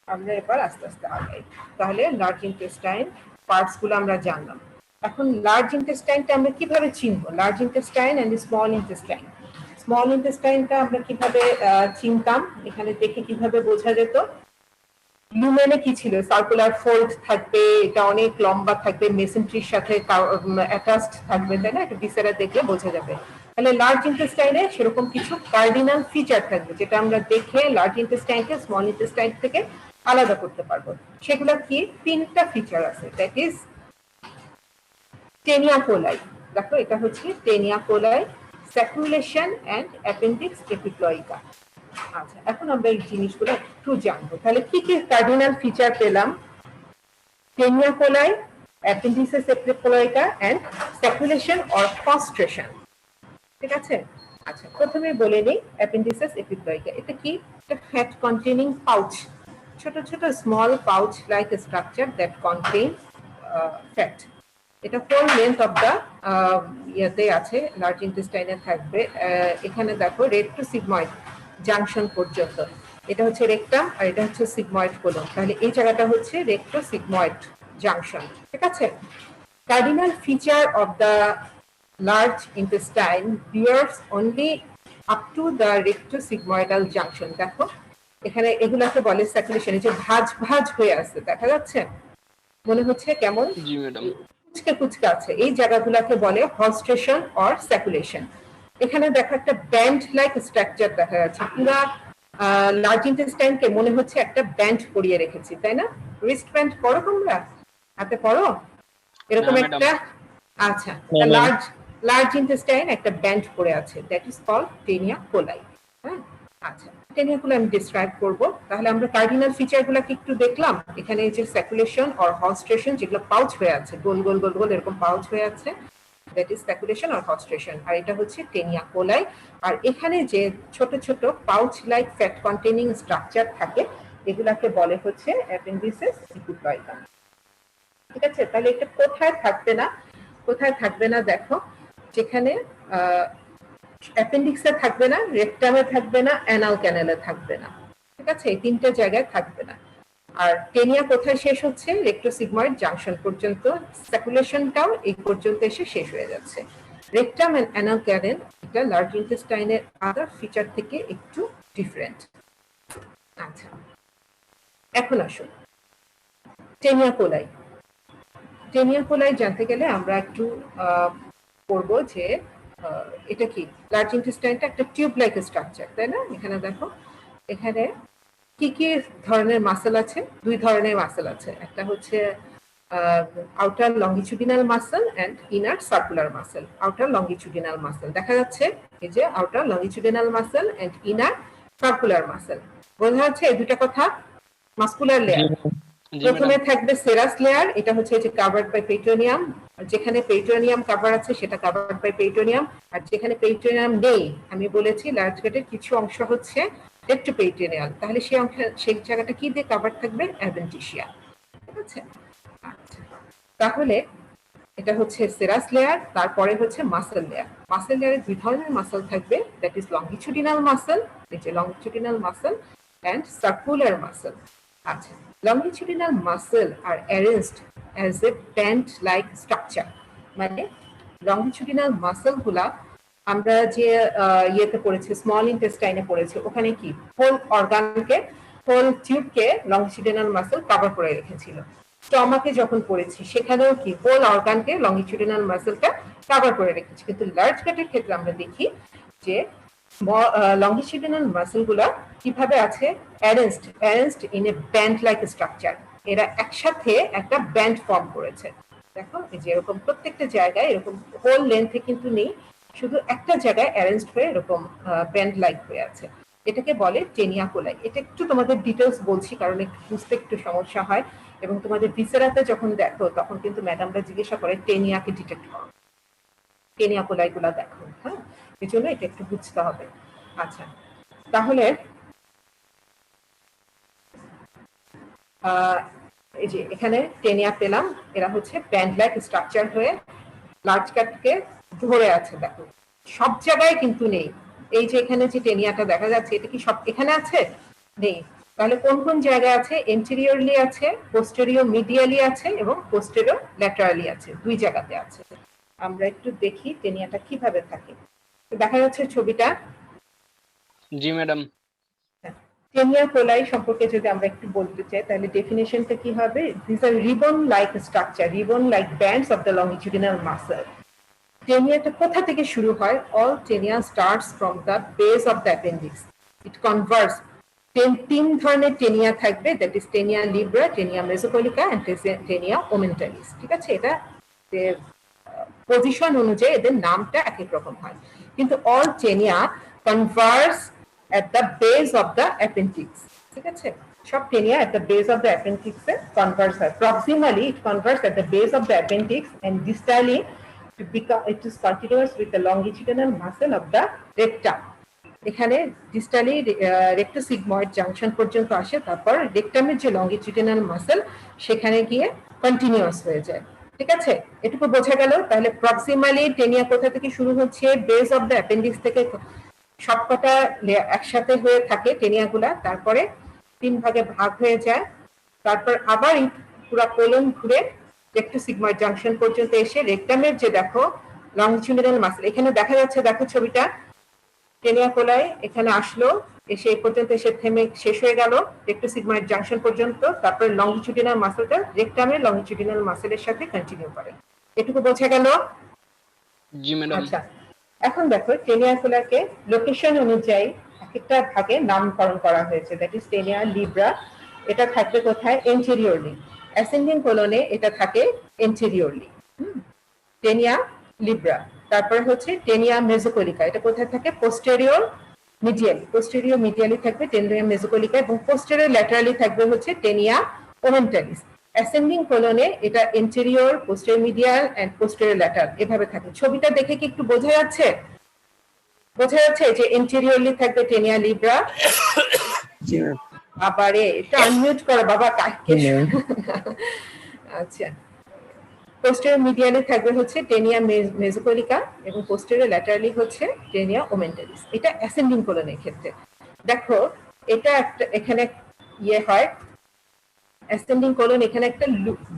আমরা এবার আস্তে আস্তে আগাই। তাহলে লার্জ ইন্টেস্টাইন পার্টস গুলো আমরা জানলাম। এখন লার্জ ইন্টেস্টাইনটা আমরা কিভাবে চিনবো? Large intestine and small intestine. Small ইন্টেস্টাইনটা আমরা কিভাবে চিনতাম, এখানে দেখে কিভাবে বোঝা যেত? লুমেনে কি ছিল? সার্কুলার ফোল্ড থাকবে, এটা অনেক লম্বা থাকবে, মেসেন্ট্রির সাথে অ্যাটাচড থাকবে, তাই না? এটা ভিসেরা দেখলে বোঝা যাবে। তাহলে লার্জ ইন্টেস্টাইনে সেরকম কিছু কার্ডিনাল ফিচার থাকবে যেটা আমরা দেখে লার্জ ইন্টেস্টাইনকে স্মল ইন্টেস্টাইন থেকে আলাদা করতে পারবো। সেগুলো কি? 3টা ফিচার আছে, দ্যাট ইজ টেনিয়া কোলাই। দেখো এটা হচ্ছে টেনিয়া কোলাই, স্যাকুলেশন এন্ড অ্যাপেন্ডিক্স এপিপ্লয়িকা। আচ্ছা, এখন আমরা এই জিনিসগুলো একটু জানবো। তাহলে কি কি কার্ডিনাল ফিচার পেলাম? Taenia coli, appendices epiploicae and sacculation or constriction. ঠিক আছে? আচ্ছা, প্রথমে বলে নেই অ্যাপেন্ডিসিস এপিপ্লয়িকা এটা কি? একটা ফ্যাট কন্টেনিং পাউচ, ছোট ছোট small pouch like structure that contain fat. এটা ফুল লেন্থ অফ দা ইয়াতে আছে, লার্জ ইন্টেস্টাইনে থাকবে। এখানে দেখো রেক্টো সিগময়েড জাংশন পর্যন্ত, এটা হচ্ছে রেক্টাম আর এটা হচ্ছে সিগময়েড কোলন। তাহলে এই জায়গাটা হচ্ছে রেক্টো সিগময়েড জাংশন। ঠিক আছে? Cardinal feature of the large intestine bears only up to the recto sigmoidal junction. দেখো এখানে এগুলাকে বলে সার্কুলেশন। এই যে ভাঁজ ভাঁজ হয়ে আছে, দেখা যাচ্ছে? মনে হচ্ছে কেমন জি ম্যাডাম। কুচকে কুচকে আছে, এই জায়গাগুলোকে বলে হলস্ট্রেশন অর স্যাকুলেশন। এখানে দেখো একটা ব্যান্ড লাইক স্ট্রাকচার দেখা যাচ্ছে, পুরা লার্জ ইন্টেস্টাইনকে মনে হচ্ছে একটা ব্যান্ড পরিয়ে রেখেছি, তাই না? রিস্ট ব্যান্ড পরো তোমরা, হাতে পরো এরকম না, একটা। আচ্ছা, লার্জ ইন্টেস্টাইন একটা ব্যান্ড পড়ে আছে, দ্যাট ইজ কল্ড টেনিয়া কোলাই। হ্যাঁ, আচ্ছা, টেনিয়া কোলাই আমি ডিসক্রাইব করব। তাহলে আমরা কার্ডিনাল ফিচারগুলোকে একটু দেখলাম। এখানে এই যে সার্কুলেশন অর হলস্ট্রেশন, যেগুলো পাউচ হয়ে আছে, গোল গোল গোল গোল এরকম পাউচ হয়ে আছে, দ্যাট ইজ সার্কুলেশন অর হলস্ট্রেশন। আর এটা হচ্ছে টেনিয়া কোলাই। আর এখানে যে ছোট ছোট pouch like fat containing structure থাকে, এগুলাকে বলে হচ্ছে অ্যাপেন্ডিসিস এপিপ্লয়িকা। ঠিক আছে? তাহলে এটা কোথায় থাকবে না? কোথায় থাকবে না? দেখো, যেখানে অ্যাপেন্ডিক্সে থাকবে না, রেকটামে থাকবে না, অ্যানাল ক্যানেলে থাকবে না। ঠিক আছে? এই 3টে জায়গায় থাকবে না। আর টেনিয়া কোথায় শেষ হচ্ছে? রেক্টোসিগময়েড জাংশন পর্যন্ত। সার্কুলেশনটাও এই পর্যন্ত এসে শেষ হয়ে যাচ্ছে। রেকটাম এন্ড অ্যানাল ক্যানেল এটা লার্জ ইন্টেস্টাইনের আদার ফিচার থেকে একটু ডিফারেন্ট। আচ্ছা, এখন আসুন টেনিয়া কোলাই। টেনিয়া কোলাই জানতে গেলে আমরা একটু পড়ব যে এটা কি। লার্জ ইন্টেস্টাইনটা একটা টিউব লাইক স্ট্রাকচার, তাই না? এখানে দেখো, এখানে কি কি ধরনের মাসল আছে? 2 ধরনের মাসল আছে, একটা হচ্ছে outer longitudinal muscle and inner circular muscle. Outer longitudinal muscle দেখা যাচ্ছে, এই যে outer longitudinal muscle and inner circular muscle. বোঝা যাচ্ছে এই দুটো কথা? মাসকুলার লেয়ার প্রথমে থাকবে সেরাস লেয়ার, এটা হচ্ছে যে কাভার্ড বাই পেরিটোনিয়াম। যেখানে পেরিটোনিয়াম কাভার আছে সেটা কাভার্ড বাই পেরিটোনিয়াম। আর যেখানে পেরিটোনিয়াম নেই, আমি বলেছি লার্জ গেটের কিছু অংশ হচ্ছে রেক্টোপেরিটোনিয়াল, তাহলে সেই অংশ, সেই জায়গাটা কি দিয়ে কাভার থাকবে? অ্যাডভেন্টিশিয়া। ঠিক আছে? আচ্ছা, তাহলে এটা হচ্ছে সেরাস লেয়ার, তারপরে হচ্ছে মাসল লেয়ার। মাসল লেয়ারে 2 ধরনের মাসল থাকবে, দ্যাট ইজ লংগিচুডিনাল মাসল, এই যে লংগিচুডিনাল মাসল এন্ড সার্কুলার মাসল। আচ্ছা, longitudinal muscle are arranged as a band like structure, মানে longitudinal muscle গুলা আমরা যে ইয়েতে পড়েছি, স্মল ইন্টেস্টাইনে পড়েছি, ওখানে কি হোল অর্গানকে, হোল টিউবকে লংগিচুডিনাল মাসল কভার করে রেখেছিল। স্টমাকে যখন পড়েছি সেখানেও কি হোল অর্গানকে লংগিচুডিনাল মাসলটা কভার করে রেখেছি। কিন্তু লার্জ গাটের ক্ষেত্রে আমরা দেখি যে লংগিচুডিনাল মাসল গুলা কিভাবে আছে? Arranged in a band like structure. এরা একসাথে একটা ব্যান্ড ফর্ম করেছে। দেখো, এই যে এরকম প্রত্যেকটা জায়গায় এরকম হোল লেন্থে কিন্তু নেই, শুধু একটা জায়গায় অ্যারেঞ্জড হয়ে এরকম ব্যান্ড লাইক হয়ে আছে। এটাকে বলে টেনিয়া কোলাই। এটা একটু তোমাদের ডিটেলস বলছি কারণ একটু বুঝতে একটু সমস্যা হয়, এবং তোমাদের ভিসেরাতে যখন দেখো তখন কিন্তু ম্যাডামরা জিজ্ঞাসা করে টেনিয়াকে ডিটেক্ট করো, টেনিয়া কোলাই গুলা দেখো। হ্যাঁ, এই জন্য এটা একটু বুঝতে হবে। আচ্ছা, তাহলে এই যে এখানে টেনিয়া পেলাম, এরা হচ্ছে ব্যান্ড লাইক স্ট্রাকচার হয়ে লার্জ কাটকে ধরে আছে। দেখো, সব জায়গায় কিন্তু নেই। এই যে এখানে যে টেনিয়াটা দেখা যাচ্ছে, এটা কি সব এখানে আছে? নেই। তাহলে কোন কোন জায়গায় আছে? এন্টেরিয়রলি আছে, পোস্টেরিয়র মিডিয়ালি আছে এবং পোস্টেরিয়র ল্যাটারালি আছে, 2 জায়গাতে আছে। আমরা একটু দেখি টেনিয়াটা কিভাবে থাকে। দেখা যাচ্ছে ছবিটা। জি ম্যাডাম। টেনিয়া কোলাই সম্পর্কে যদি আমরা একটু বলতে চাই তাহলে ডেফিনেশনটা কি হবে? This are ribbon like structure, ribbon like bands of the longitudinal muscle. টেনিয়াটা কোথা থেকে শুরু হয়? All taenia starts from the base of the appendix. It converse. তিন ধরনের টেনিয়া থাকবে, that is taenia libra, taenia mesocolica and taenia omentalis. ঠিক আছে, এটা পজিশন অনুযায়ী এদের নামটা এক এক রকম হয়, কিন্তু all taenia Converse at the base of the appendix. ঠিক আছে, সব taenia at the base of the appendix A converge হয়। Proximally it converges at the base of the appendix and distally it is continuous with the longitudinal muscle of the rectum. এখানে ডিস্টালি rectosigmoid junction পর্যন্ত আসে, তারপর রেক্টামের যে longitudinal muscle সেখানে গিয়ে continuous হয়ে যায়। ঠিক আছে, এটুকু বোঝা গেল। তাহলে প্রক্সিমালি টেনিয়া কোথা থেকে শুরু হচ্ছে? বেস অফ দ্য অ্যাপেন্ডিক্স থেকে সবকটা একসাথে হয়ে থাকে টেনিয়াগুলা, তারপরে তিন ভাগে ভাগ হয়ে যায়, তারপর আবার পুরো কোলন ঘুরে রেক্টোসিগময়েড জাংশন পর্যন্ত এসে রেক্টামের যে দেখো লংজিটিউডিনাল মাসল, এখানে দেখা যাচ্ছে, দেখো ছবিটা, টেনিয়া কোলাই এখানে আসলো, এসে এই পর্যন্ত এসে থেমে শেষ হয়ে গেল রেক্টোসিগময়েড জাংশন পর্যন্ত, তারপর লংজিটিউডিনাল মাসলটা রেক্টামের লংজিটিউডিনাল মাসলের সাথে কন্টিনিউ করে। এটুকু বোঝা গেল? জি ম্যাডাম। আচ্ছা, এখন দেখো টেনিয়া কোলাকে লোকেশন অনুযায়ী একটা ভাগে নামকরণ করা হয়েছে, দ্যাট ইজ টেনিয়া লিব্রা। এটা থাকবে কোথায়? এন্টেরিয়রলি। অ্যাসেন্ডিং কোলনে এটা থাকে এন্টেরিয়রলি, টেনিয়া লিব্রা। তারপরে হচ্ছে টেনিয়া মেসোকলিকা, এটা কোথায় থাকে? Posterior medially. পোস্টেরিয়র মিডিয়ালি থাকবে টেনিয়া মেসোকলিকা, এবং পোস্টেরিয়র ল্যাটারালি থাকবে হচ্ছে টেনিয়া ওমেন্টালিস। অ্যাসেন্ডিং কোলনে এটা anterior, posterior medial and posterior lateral এভাবে থাকে। ছবিটা দেখে কি একটু বোঝা যাচ্ছে? বোঝা যাচ্ছে যে এন্টেরিয়রলি থাকবে টেনিয়া লিব্রা। বাবারে, এটা আনমিউট করো বাবা, কাকে। আচ্ছা, পোস্টেরিয়র মিডিয়ালি থাকবে হচ্ছে টেনিয়া মেসোকলিকা, এবং পোস্টেরিয়র ল্যাটারালি হচ্ছে টেনিয়া ওমেন্টালিস। এটা অ্যাসেন্ডিং কোলনের ক্ষেত্রে। দেখো এটা একটা এখানে ইয়ে হয়, অ্যাসেন্ডিং কোলন এখানে একটা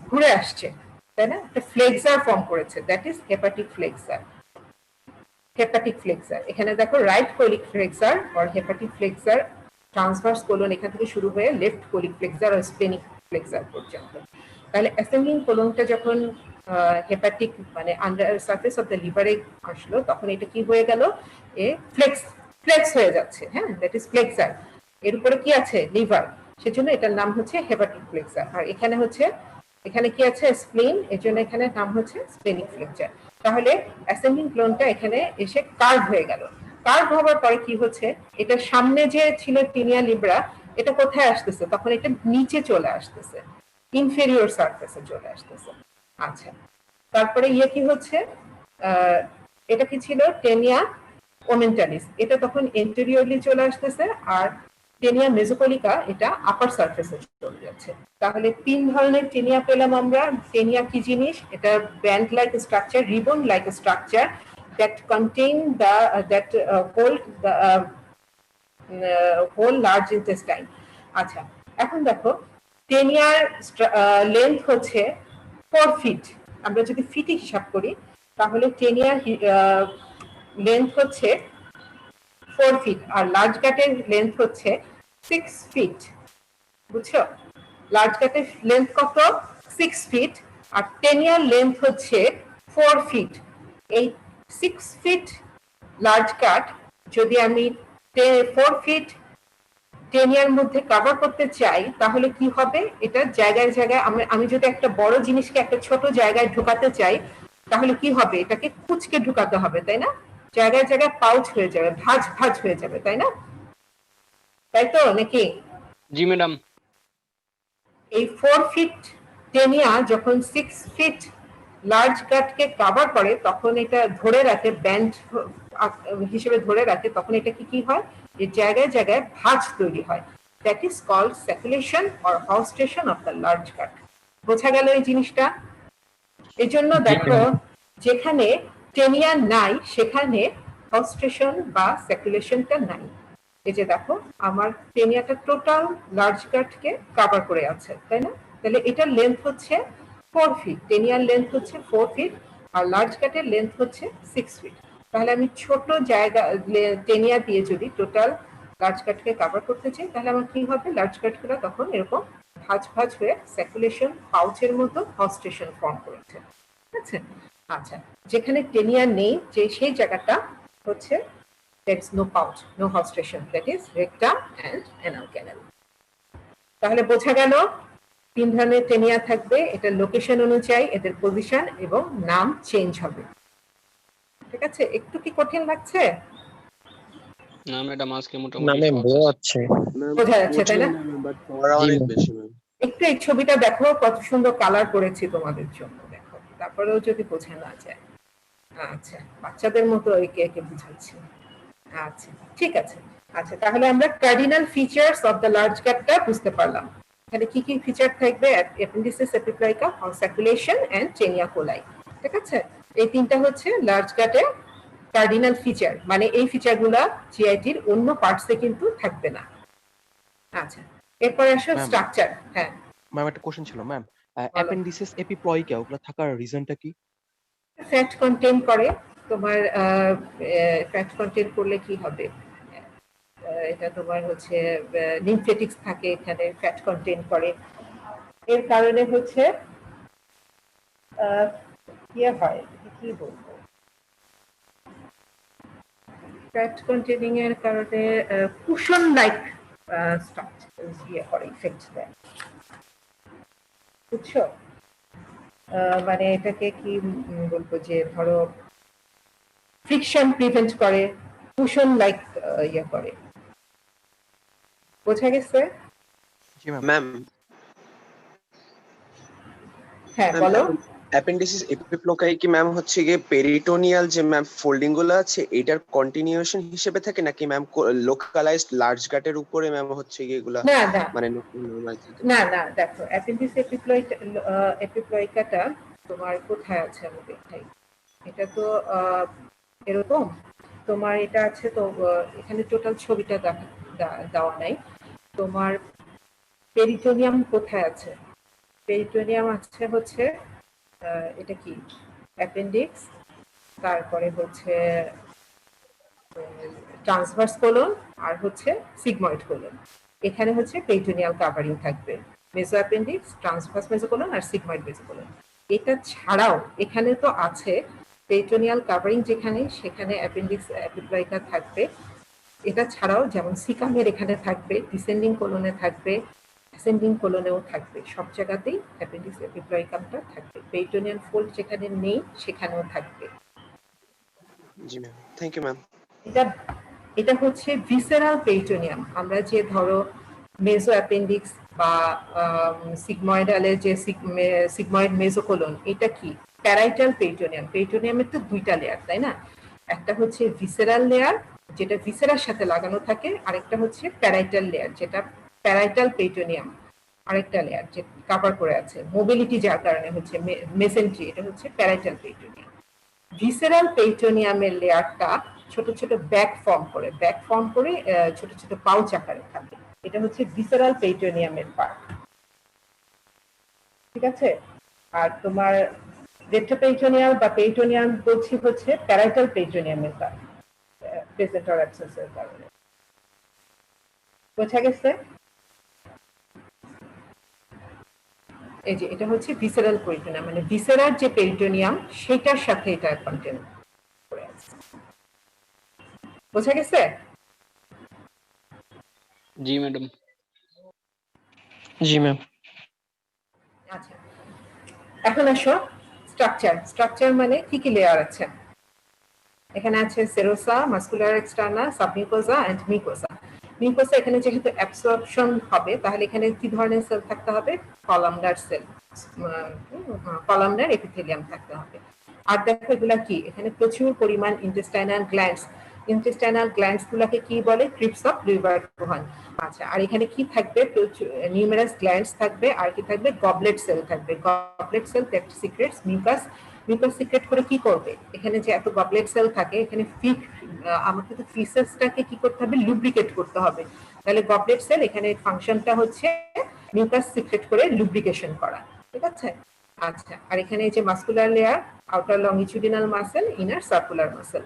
ঘুরে আসছে, তাই না? একটা ফ্লেক্সার ফর্ম করেছে, that is hepatic flexor. Hepatic flexor এখানে দেখো, right colic flexor or hepatic flexor, transverse colon এখান থেকে শুরু হয়ে লেফট কোলিক ফ্লেক্সার ও স্পেনিক ফ্লেক্সার পর্যন্ত। তাহলে অ্যাসেন্ডিং কোলনটা যখন হেপাটিক মানে আন্ডার সারফেস অফ দ্য লিভারে আসলো, তখন এটা কি হয়ে গেল? এ ফ্লেক্স হয়ে যাচ্ছে, হ্যাঁ, দ্যাট ইজ ফ্লেক্সার। এর উপরে কি আছে? লিভার, সেজন্য এটার নাম হচ্ছে হেপাটিক ফ্লেক্সার। আর এখানে হচ্ছে, এখানে কি আছে? স্প্লিন, এর জন্য এখানে নাম হচ্ছে স্পেনিক ফ্লেক্সার। তাহলে অ্যাসেন্ডিং কোলনটা এখানে এসে কার্ভ হয়ে গেল। কার্ভ হওয়ার পরে কি হচ্ছে? এটা সামনে যে ছিল টেনিয়া লিব্রা, এটা কোথায় আসতেছে? তখন এটা নিচে চলে আসতেছে, ইনফেরিয়র সারফেসে চলে আসতেছে। আচ্ছা, তারপরে ইয়ে কি হচ্ছে? এটা কি ছিল? টেনিয়া ওমেন্টালিস, এটা তখন এন্টেরিয়রলি চলে আসতেছে, আর টেনিয়া মেসোকলিকা এটা আপার সারফেসে চলে যাচ্ছে। তাহলে তিন ধরনের টেনিয়া পেলাম আমরা। টেনিয়া কি জিনিস? এটা band like structure, ribbon like structure that contain the hold the whole large intestine. আচ্ছা, এখন দেখো টেনিয়ার লেন্থ হচ্ছে 4 ফিট। আমরা যদি ফিটে হিসাব করি তাহলে টেনিয়ার লেন্থ হচ্ছে 4 ফিট, আর লার্জ গাটের লেন্থ হচ্ছে 6 ফিট। বুঝছো? লার্জ গাটের লেন্থ কত? 6 ফিট, আর টেনিয়ার লেন্থ হচ্ছে 4 ফিট। এই 6 ফিট লার্জ কাট যদি আমি 4 ফিট টেনিয়ার মধ্যে কভার করতে চাই, তাহলে কি হবে? এটা জায়গায় জায়গায় আমি যদি একটা বড় জিনিসকে একটা ছোট জায়গায় ঢুকাতে চাই, তাহলে কি হবে? এটাকে কুচকে ঢুকাতে হবে, তাই না? জায়গায় জায়গায় পাউচ হয়ে যাবে, ভাঁজ ভাঁজ হয়ে যাবে, তাই না? তাই তো নাকি? জি ম্যাডাম। এই 4 ফিট টেনিয়া যখন 6 ফিট লার্জ গাটকে কভার করে, তখন এটা ধরে রাখে, ব্যান্ড হিসেবে ধরে রাখে, তখন এটা কি হয়? এই জায়গায় জায়গায় ভাঁজ তৈরি হয়, that is called sacculation or haustration of the large gut. বোঝা গেল এই জিনিসটা? এই জন্য দেখো, যেখানে টেনিয়া নাই সেখানে হাউস্টেশন বা স্যাকুলেশনটা নাই। এই যে দেখো, আমার টেনিয়াটা টোটাল লার্জ গাটকে কভার করে আছে, তাই না? তাহলে এটার লেন্থ হচ্ছে 4 ফিট, টেনিয়ার লেন্থ হচ্ছে 4 ফিট, আর লার্জ গাটের লেন্থ হচ্ছে 6 ফিট। তাহলে আমি ছোট জায়গা টেনিয়া দিয়ে যদি টোটাল লার্জ কাটকে কভার করতে চাই, তাহলে আমার কি হবে, লার্জ কাটগুলো তখন এরকম ভাঁজ ভাঁজ হয়ে সার্কুলেশন পাউচের মতো হস্টেশন ফর্ম করেছে। ঠিক আছে? আচ্ছা, যেখানে টেনিয়া নেই, যে সেই জায়গাটা হচ্ছে there is no pouch, no hostration, that is rectum and anal canal. তাহলে বোঝা গেল 3 ধরনের টেনিয়া থাকবে, এটা লোকেশন অনুযায়ী এদের পজিশন এবং নাম চেঞ্জ হবে। ঠিক আছে? একটু কি কঠিন লাগছে? না ম্যাডাম, আজকে না মোটামুটি ম্যাম, সহজ বোঝা আছে। যাচ্ছে। বোঝা যাচ্ছে, তাই না? বাট পড়া অনেক বেশি ম্যাম। একটু এই ছবিটা দেখো, কত সুন্দর কালার করেছি তোমাদের জন্য, দেখো। তারপরেও যদি বোঝা না যায়, আচ্ছা, বাচ্চাদের মতো একে একে বুঝাচ্ছি। আচ্ছা, ঠিক আছে। আচ্ছা, তাহলে আমরা cardinal features of the large গাটটা বুঝতে পারলাম। এখানে কি কি ফিচার থাকবে? Appendices, epiploicae, circulation and taenia coli. ঠিক আছে? এই তিনটা হচ্ছে লার্জ গাটের কার্ডিনাল ফিচার, মানে এই ফিচারগুলো জিআইটির অন্য পার্টসে কিন্তু থাকবে না। আচ্ছা, এরপর আসো Ma'am. স্ট্রাকচার। হ্যাঁ, ম্যাম একটা কোশ্চেন ছিল ম্যাম, অ্যাপেন্ডিসিস এপিপ্লয়িকা ওগুলো থাকার রিজনটা কি? ফ্যাট কন্টেইন করে। তোমার ফ্যাট কন্টেইন করলে কি হবে? এটা তোমার হচ্ছে লিমফেটিক্স থাকে, এখানে ফ্যাট কন্টেইন করে। এর কারণে হচ্ছে ইয়ে হয়, কি বলবো, ফ্যাট কন্টেইনিং এর কারণে কুশন লাইক স্ট্রাকচার ইয়ে করে, ইফেক্ট দেয়। বুঝছো? মানে এটাকে কি বলবো, যে ধরো ফ্রিকশন প্রিভেন্ট করে, কুশন লাইক ইয়ে করে। বোঝা গেছে? জি ম্যাম। ম্যাম, হ্যাঁ, বলো। অ্যাপেন্ডিসিস এপিপ্লোকাই কি ম্যাম হচ্ছে গিয়ে পেরিটোনিয়াল যে ম্যাম ফোল্ডিং গুলো আছে এটার কন্টিনিউয়েশন হিসেবে থাকে, নাকি ম্যাম লোকালাইজড লার্জ গাটের উপরে ম্যাম হচ্ছে গিয়ে এগুলা না না মানে নরমাল থাকে? না না, দেখো, অ্যাপেন্ডিস এপিপ্লয়িকাটা তোমার কোথায় আছে আমি দেখাই। এটা তো এরকম তোমার এটা আছে তো, এখানে টোটাল ছবিটা দেওয়া নাই। তোমার পেরিটোনিয়াম কোথায় আছে? পেরিটোনিয়াম আছে হচ্ছে এটা কি অ্যাপেন্ডিক্স, তারপরে হচ্ছে ট্রান্সভার্স কোলন, আর হচ্ছে সিগময়েড কোলন। এখানে হচ্ছে পেরিটোনিয়াল কাভারিং থাকবে, মেসো অ্যাপেন্ডিক্স, ট্রান্সভার্স মেসোকোলন আর সিগময়েড মেসোকোলন। এটা ছাড়াও এখানে তো আছে পেরিটোনিয়াল কাভারিং, যেখানে সেখানে অ্যাপেন্ডিক্স এপিপ্লয়িকা থাকবে। এটা ছাড়াও যেমন সিকামের এখানে থাকবে, ডিসেন্ডিং কোলনে থাকবে, অ্যাসেন্ডিং কোলনেও থাকবে, সব জায়গাতেই অ্যাপেন্ডিক্স এপিপ্লয়িকামটা থাকবে। পেরিটোনিয়াল ফোল্ড যেখানে নেই সেখানেও থাকবে। জি ম্যাম, থ্যাংক ইউ ম্যাম। এটা এটা হচ্ছে ভিসেরাল পেরিটোনিয়াম। আমরা যে ধরো মেসো অ্যাপেন্ডিক্স বা সিগময়েডালের যে সিগময়েড মেসোকোলন, এটা কি প্যারাইটাল পেরিটোনিয়াম। পেরিটোনিয়ামের তো দুইটা লেয়ার, তাই না? একটা হচ্ছে ভিসেরাল লেয়ার, যেটা ভিসেরার সাথে লাগানো থাকে, আরেকটা হচ্ছে প্যারাইটাল লেয়ার, যেটা প্যারাইটাল পেরিটোনিয়াম আরেকটা লেয়ার যে কভার করে আছে, মোবিলিটি যার কারণে হচ্ছে মেসেন্ট্রি, এটা হচ্ছে প্যারাইটাল পেরিটোনিয়াম। ভিসেরাল পেরিটোনিয়ামের লেয়ারটা ছোট ছোট ব্যাক ফর্ম করে ছোট ছোট পাউচ আকারে থাকে। এটা হচ্ছে ভিসেরাল পেরিটোনিয়ামের পার্ট। ঠিক আছে? আর তোমার রেট্রোপেরিটোনিয়াল বা পেরিটোনিয়াম বলছি হচ্ছে প্যারাইটাল পেরিটোনিয়ামের পার্ট, প্রেজেন্ট অর অ্যাবসেন্সের কারণে। বোঝা গেছে? এই যে এটা হচ্ছে ভিসেরাল পেরিটোনিয়াম, মানে ভিসেরার যে পেরিটোনিয়াম সেটার সাথে এটা কন্টেন্ট করে আছে। বোঝা গেছে? জি ম্যাডাম। জি ম্যাম। আচ্ছা, এখন আসো স্ট্রাকচার। স্ট্রাকচার মানে কি কি লেয়ার আছে? এখানে আছে serosa, muscularis externa, submucosa and mucosa. Mucosa এখানে যেহেতু অ্যাবসর্পশন হবে, তাহলে এখানে কি ধরনের সেল থাকতে হবে? কলামনার সেল, কলামনার এপিথেলিয়াম থাকতে হবে। আর দেখো এগুলা কি, এখানে প্রচুর পরিমাণ ইন্টেস্টাইনাল গ্ল্যান্ডস। ইন্টেস্টাইনাল গ্ল্যান্ডস গুলাকে কি বলে? Crypts of Lieberkühn. আচ্ছা, আর এখানে কি থাকবে? নিউমেরাস গ্ল্যান্ডস থাকবে, আর কি থাকবে? গবলেট সেল থাকবে। Goblet cell that secretes mucus. Mucus secrete করে কি করবে? এখানে যে এত গবলেট সেল থাকে, এখানে আমাকে তো ফিসেসটাকে কি করতে হবে? লুব্রিকেট করতে হবে। তাহলে গবলেট সেল এখানে ফাংশনটা হচ্ছে মিউকাস সিক্রেট করে লুব্রিকেশন করা। ঠিক আছে? আচ্ছা, আর এখানে যে muscular layer, outer longitudinal muscle, inner circular muscle.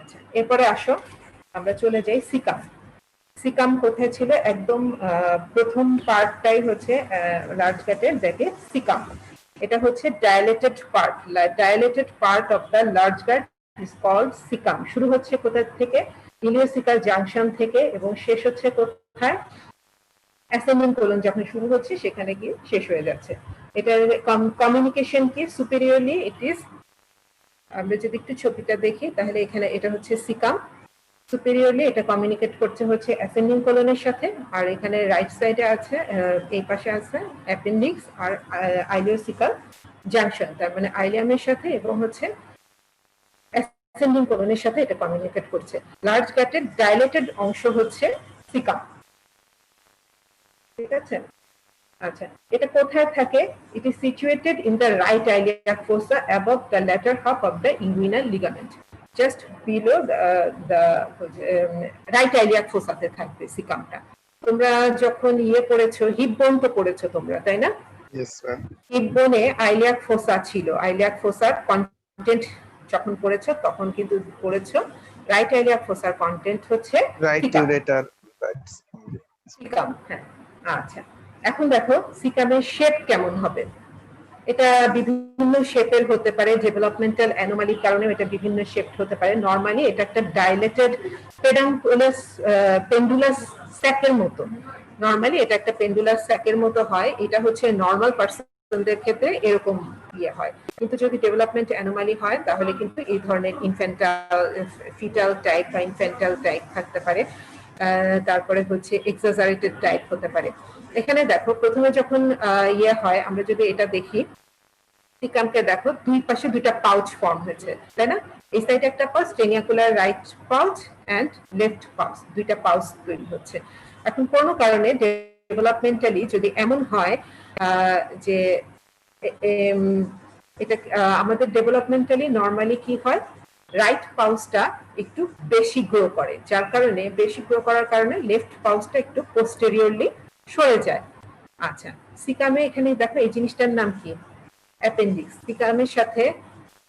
আচ্ছা, এরপরে আসো আমরা চলে যাই সিকাম। সিকাম কোথায় ছিল? একদম প্রথম পার্টটাই হচ্ছে লার্জ গ্যাটের, দেখে সিকাম। এটা হচ্ছে dilated part of the large gut is called caecum. শুরু হচ্ছে কোথা থেকে? ইলিওসিকাল জাংশন থেকে, এবং শেষ হচ্ছে কোথায়? অ্যাসেন্ডিং কোলন যখন শুরু হচ্ছে সেখানে গিয়ে শেষ হয়ে যাচ্ছে। এটার কমিউনিকেশন কি? সুপিরিয়রলি ইট ইজ, আমরা যদি একটু ছবিটা দেখি তাহলে এখানে এটা হচ্ছে সিকাম। সুপিরিয়রলি এটা কমিউনিকেট করছে হচ্ছে অ্যাসেন্ডিং কোলনের সাথে, আর এখানে রাইট সাইডে আছে, এই পাশে আছে অ্যাপেন্ডিক্স আর আইলিওসিকাল জাংশন, তার মানে আইলিয়ামের সাথে এবং হচ্ছে অ্যাসেন্ডিং কোলনের সাথে এটা কমিউনিকেট করছে। লার্জ গ্যাটের ডাইলেটেড অংশ হচ্ছে সিকাম, ঠিক আছে? আচ্ছা, এটা কোথায় থাকে? It is situated in the right iliac fossa above the lateral half of the inguinal ligament, just below the right iliac ফোসাতে থাকবে সিকামটা। তোমরা যখন পড়েছো, হিপ বোন তো পড়েছো তোমরা, তাই না? Yes ma'am. হিপ বোনে আইলিয়াক ফোসা ছিল। আইলিয়াক ফোসার কন্টেন্ট যখন পড়েছো তখন কিন্তু পড়েছো রাইট ইলিয়াক ফোসার কন্টেন্ট হচ্ছে রাইট সিকাম। ইউরেটার, সিকাম, হ্যাঁ। আচ্ছা, এখন দেখো সিকামের শেপ কেমন হবে। এটা বিভিন্ন শেপের হতে পারে, ডেভেলপমেন্টাল অ্যানোমালির কারণে এটা বিভিন্ন শেপ হতে পারে। নরমালি এটা একটা ডাইলেটেড পেন্ডুলাস স্যাকের মতো। নরমালি এটা একটা পেন্ডুলাস স্যাকের মতো হয়। এটা হচ্ছে নরমাল পার্সনদের ক্ষেত্রে এরকম হয়, কিন্তু যদি ডেভেলপমেন্ট অ্যানোমালি হয় তাহলে কিন্তু এই ধরনের ফিটাল টাইপ বা ইনফ্যান্টাল টাইপ থাকতে পারে। তারপরে হচ্ছে এক্সাজারেটেড টাইপ হতে পারে। এখানে দেখো প্রথমে যখন হয়, আমরা যদি এটা দেখি, সিকামকে দেখো দুই পাশে দুইটা পাউচ ফর্ম হয়েছে, তাই না? এই সাইডে একটা পাউচ, টেনিয়াকুলার right pouch and left pouch, দুইটা পাউচ তৈরি হচ্ছে। এখন কোনো কারণে ডেভেলপমেন্টালি যদি এমন হয় যে এটা আমাদের ডেভেলপমেন্টালি নরমালি কি হয়, রাইট পাউচটা একটু বেশি গ্রো করে, যার কারণে বেশি গ্রো করার কারণে লেফট পাউচটা একটু পোস্টেরিয়রলি সরে যায়। আচ্ছা, সিকামে এখানে দেখো এই জিনিসটার নাম কি? অ্যাপেন্ডিক্স। সিকামের সাথে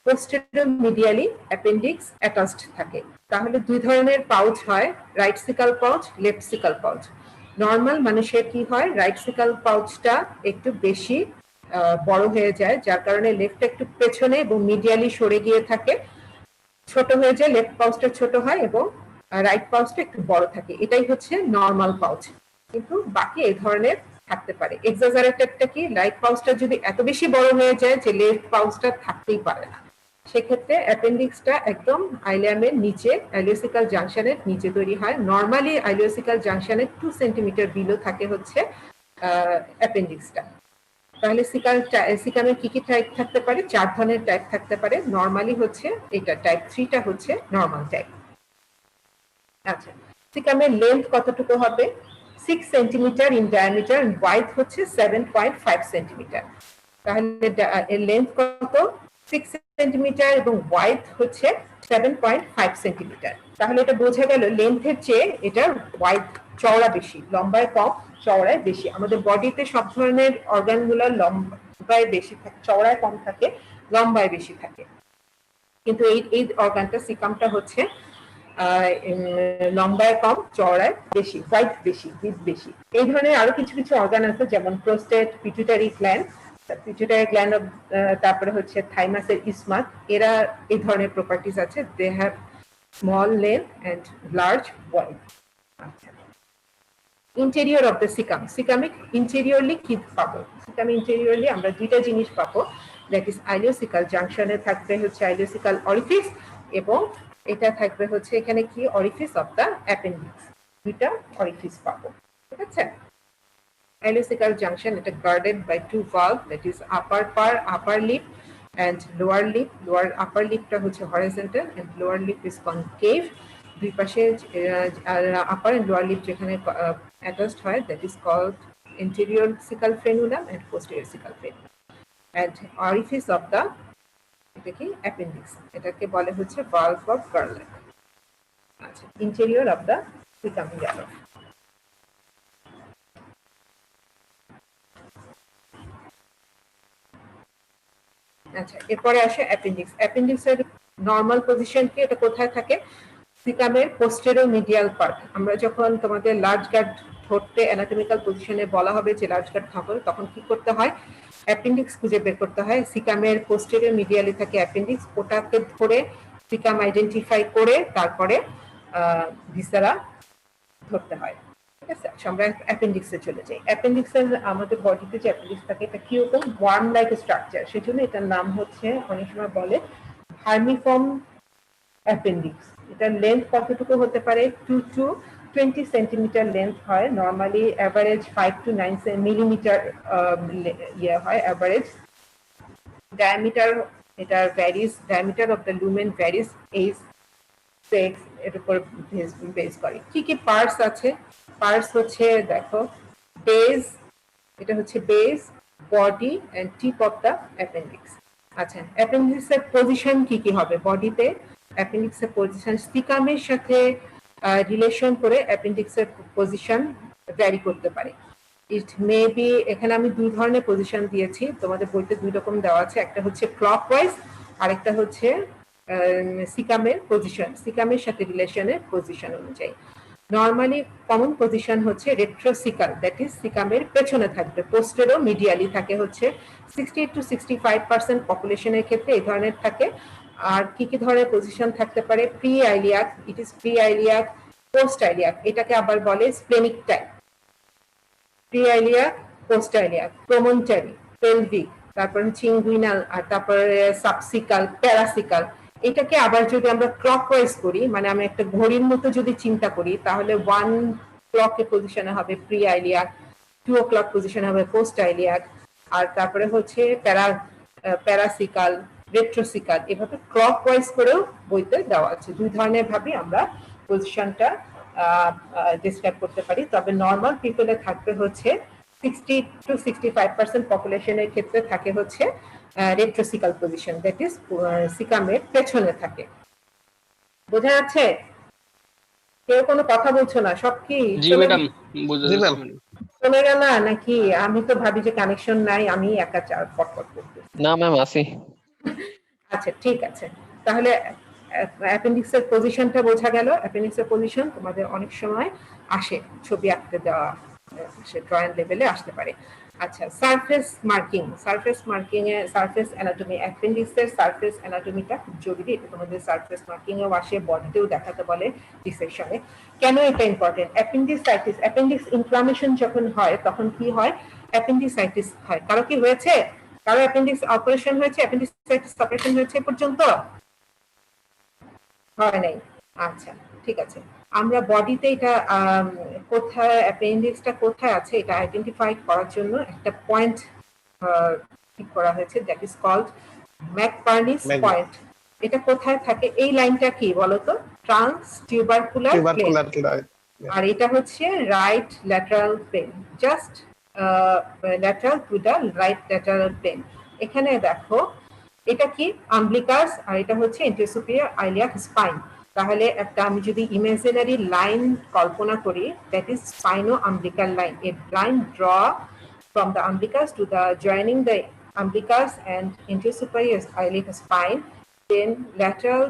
পোস্টেরিয়র মিডিয়ালি অ্যাপেন্ডিক্স অ্যাটাচড থাকে। তাহলে দুই ধরনের পাউচ হয়, right caecal pouch, left caecal pouch. Normal মানুষের কি হয়, রাইট সিকাল পাউচটা একটু বেশি বড় হয়ে যায়, যার কারণে লেফট একটু পেছনে এবং মিডিয়ালি সরে গিয়ে থাকে, ছোট হয়ে যায়, লেফট পাউচটা ছোট হয় এবং রাইট পাউচটা একটু বড় থাকে। এটাই হচ্ছে নর্মাল পাউচ। কিন্তু বাকি এই ধরনের থাকতে পারে। এক্সাজারেটেডটা কি, রাইট পাউচটা যদি এত বেশি বড় হয়ে যায় যে লেফট পাউচটা থাকতেই পারে না, সেক্ষেত্রে অ্যাপেন্ডিক্সটা একদম আইলিয়ামের নিচে, আইলিওসিকাল জাংশনের নিচে তৈরি হয়। নর্মালি আইলিওসিকাল জাংশনের 2 সেন্টিমিটার বিলো থাকে হচ্ছে অ্যাপেন্ডিক্সটা। তাহলে সিকামের কি কি টাইপ থাকতে পারে? 4 ধরনের টাইপ থাকতে পারে। নরমালি হচ্ছে এটা টাইপ 3টা হচ্ছে নরমাল টাইপ। আচ্ছা, সিকামের লেন্থ কতটুকু হবে? 6 সেন্টিমিটার ইন ডায়ামিটার, ওয়াইড হচ্ছে 7.5 সেন্টিমিটার। তাহলে এর লেন্থ কত? 6 সেন্টিমিটার এবং ওয়াইড হচ্ছে 7.5 সেন্টিমিটার। তাহলে এটা বোঝা গেল লেন্থের চেয়ে এটার ওয়াইড, চওড়া বেশি, লম্বায় কম, চওড়ায় বেশি। আমাদের বডিতে সব ধরনের অর্গানগুলো লম্বায় বেশি থাকে, চওড়ায় কম থাকে, লম্বায় বেশি থাকে। কিন্তু এই অর্গানটা, সিকামটা হচ্ছে লম্বায় কম, চওড়ায় বেশি, ওয়াইড বেশি, উইডথ বেশি। এই ধরনের আরো কিছু কিছু অর্গান আছে, যেমন প্রোস্টেট, পিটুইটারি গ্ল্যান্ড, তারপরে হচ্ছে থাইমাসের ইসমাস। এরা এই ধরনের প্রপার্টিজ আছে, they have small length and large wide. আচ্ছা, ইন্টেরিয়র অফ দ্য সিকাম। সিকামিক ইন্টেরিয়রলি কি পাবো? সিকাম ইন্টেরিয়রলি আমরা দুইটা জিনিস পাবো, দ্যাট ইজ আইলিওসিকাল জাংশনে থাকবে হচ্ছে আইলিওসিকাল অরিফিস, এবং এটা থাকবে হচ্ছে এখানে কি, অরিফিস অফ দ্য অ্যাপেন্ডিক্স। দুইটা অরিফিস পাবো, ঠিক আছে? Ileocecal junction, it is guarded by 2 valves, that is upper lip and lower lip. Upper lip টা হচ্ছে horizontal and lower lip is concave. দুই পাশে upper and lower lip যেখানে attached হয়, that is called anterior cecal frenulum and posterior cecal frenulum. And orifice of the এটা কি, appendix, এটাকে বলে হচ্ছে valve of Gerlach. আচ্ছা, interior of the cecum gallop. আচ্ছা, এরপরে আসে অ্যাপেন্ডিক্স। অ্যাপেন্ডিক্সের নর্মাল পজিশন কি, এটা কোথায় থাকে? সিকামের পোস্টেরিয়র মিডিয়াল পার্ট। আমরা যখন তোমাদের লার্জ গার্ড ধরতে অ্যানাটমিক্যাল পজিশনে বলা হবে যে লার্জ গার্ড থাকো, তখন কি করতে হয়? অ্যাপেন্ডিক্স খুঁজে বের করতে হয়। সিকামের পোস্টেরিয়র মিডিয়ালি থাকে অ্যাপেন্ডিক্স, ওটাকে ধরে সিকাম আইডেন্টিফাই করে তারপরে ভিসেরা ধরতে হয়। ঠিক আছে, আমরা অ্যাপেন্ডিক্সে চলে যাই। অ্যাপেন্ডিক্সের আমাদের বডিতে যে অ্যাপেন্ডিক্স থাকে এটা কিরকম? ওয়ার্ম লাইক স্ট্রাকচার, সেজন্য এটার নাম হচ্ছে অনেক সময় বলে হার্মিফর্ম অ্যাপেন্ডিক্স। এটার লেন্থ কতটুকু হতে পারে? 2 to 20 সেন্টিমিটার লেন্থ হয়, নর্মালি অ্যাভারেজ 5 to 9 মিলিমিটার ইয়ে হয় অ্যাভারেজ। ডায়ামিটার এটা varies, diameter of the lumen varies, age, sex এর উপর বেস করে। কি কি পার্টস আছে? পার্টস হচ্ছে দেখো, বেস, এটা হচ্ছে base, body and tip of the appendix. আচ্ছা, অ্যাপেন্ডিক্সের পজিশন কি কি হবে বডিতে? অ্যাপেন্ডিক্সের পজিশন সিকামের সাথে রিলেশন করে অ্যাপেন্ডিক্সের পজিশন ভ্যারি করতে পারে। ইট মে বি, এখানে আমি দুই ধরনের পজিশন দিয়েছি, তোমাদের বইতে দুই রকম দেওয়া আছে, একটা হচ্ছে ক্লকওয়াইজ আর একটা হচ্ছে সিকামের পজিশন, সিকামের সাথে রিলেশনের পজিশন অনুযায়ী। নর্মালি কমন পজিশন হচ্ছে রেট্রোসিকাল, দ্যাট ইজ সিকামের পেছনে থাকবে, পোস্টেরও মিডিয়ালি থাকে হচ্ছে 60 to 65% পপুলেশনের ক্ষেত্রে এই ধরনের থাকে। আর কি কি ধরনের পজিশন থাকতে পারে? Pre iliac, it is pre iliac, post iliac, এটাকে আবার বলে splenic type. Pre iliac, post iliac, promontory, pelvic, তারপর হচ্ছে ইনগুইনাল, আর তারপরে সাবসিকাল, প্যারাসিকাল। এটাকে আবার যদি আমরা ক্লকওয়াইজ করি, মানে আমি একটা ঘড়ির মতো যদি চিন্তা করি, তাহলে 1 ক্লকে পজিশনে হবে প্রি আইলিয়াক, 2 o'clock পজিশনে হবে পোস্ট আইলিয়াক, আর তারপরে হচ্ছে প্যারাসিকাল, রেট্রোসিকাল, এভাবে ক্লকওয়াইজ করেও বইতে দেওয়া আছে। দুই ধরনের ভাবে আমরা পজিশনটা ডিসক্রাইব করতে পারি। তবে নর্মাল পিপলে থাকবে হচ্ছে 60 to 65% পপুলেশনের ক্ষেত্রে থাকে হচ্ছে রেট্রোসিকাল পজিশন, দ্যাট ইজ সিকামের পেছনে থাকে। বোঝা যাচ্ছে? কেউ কোনো কথা বলছো না? সব কি জি ম্যাডাম, বুঝতে জি, পারছি ম্যাম। ম্যাডাম। চলে গেল নাকি? আমি তো ভাবি যে কানেকশন নাই, আমি একা পটপট করতে। না ম্যাম আছি। আচ্ছা, ঠিক আছে, তাহলে অ্যাপেন্ডিক্সের পজিশনটা বোঝা গেল। অ্যাপেন্ডিক্সের পজিশন তোমাদের অনেক সময় আসে, ছবি আঁকতে দেওয়া, সে ড্রয়িং লেভেলে আসতে পারে। আচ্ছা, সারফেস মার্কিং, সারফেস মার্কিং এ সারফেস অ্যানাটমি, অ্যাপেন্ডিক্সের সারফেস অ্যানাটমিটা খুব জরুরি। এটা তোমাদের সারফেস মার্কিং এও আসে, বডিতেও দেখাতে বলে ডিসেকশনে। কেন এটা ইম্পর্টেন্ট? অ্যাপেন্ডিসাইটিস, অ্যাপেন্ডিক্স ইনফ্লামেশন যখন হয় তখন কি হয়? অ্যাপেন্ডিসাইটিস হয়। কারো কি হয়েছে? কারো অ্যাপেন্ডিক্স অপারেশন হয়েছে, অ্যাপেন্ডিসাইটিস অপারেশন হয়েছে পর্যন্ত? হয় নাই। আচ্ছা, ঠিক আছে। আমরা বডিতে এটা কোথায় অ্যাপেন্ডিক্সটা কোথায় আছে এটা আইডেন্টিফাই করার জন্য একটা পয়েন্ট ঠিক করা হয়েছে, দ্যাট ইজ কল্ড ম্যাকবার্নিস পয়েন্ট। এটা কোথায় থাকে? এই লাইনটা কি বলতো? ট্রান্স টিউবারকুলার প্লেন, আর এটা হচ্ছে right lateral plane, just lateral to the right lateral plane. এখানে দেখো এটা কি? আম্বলিকাস, আর এটা হচ্ছে এন্টেরোসুপিরিয়র আইলিয়াক স্পাইন। তাহলে একটা আমি যদি ইমাজিনারি লাইন কল্পনা করি, that is spino umbilical line, a line draw from the umbilicus to the joining the umbilicus and intersuperior iliac spine, then lateral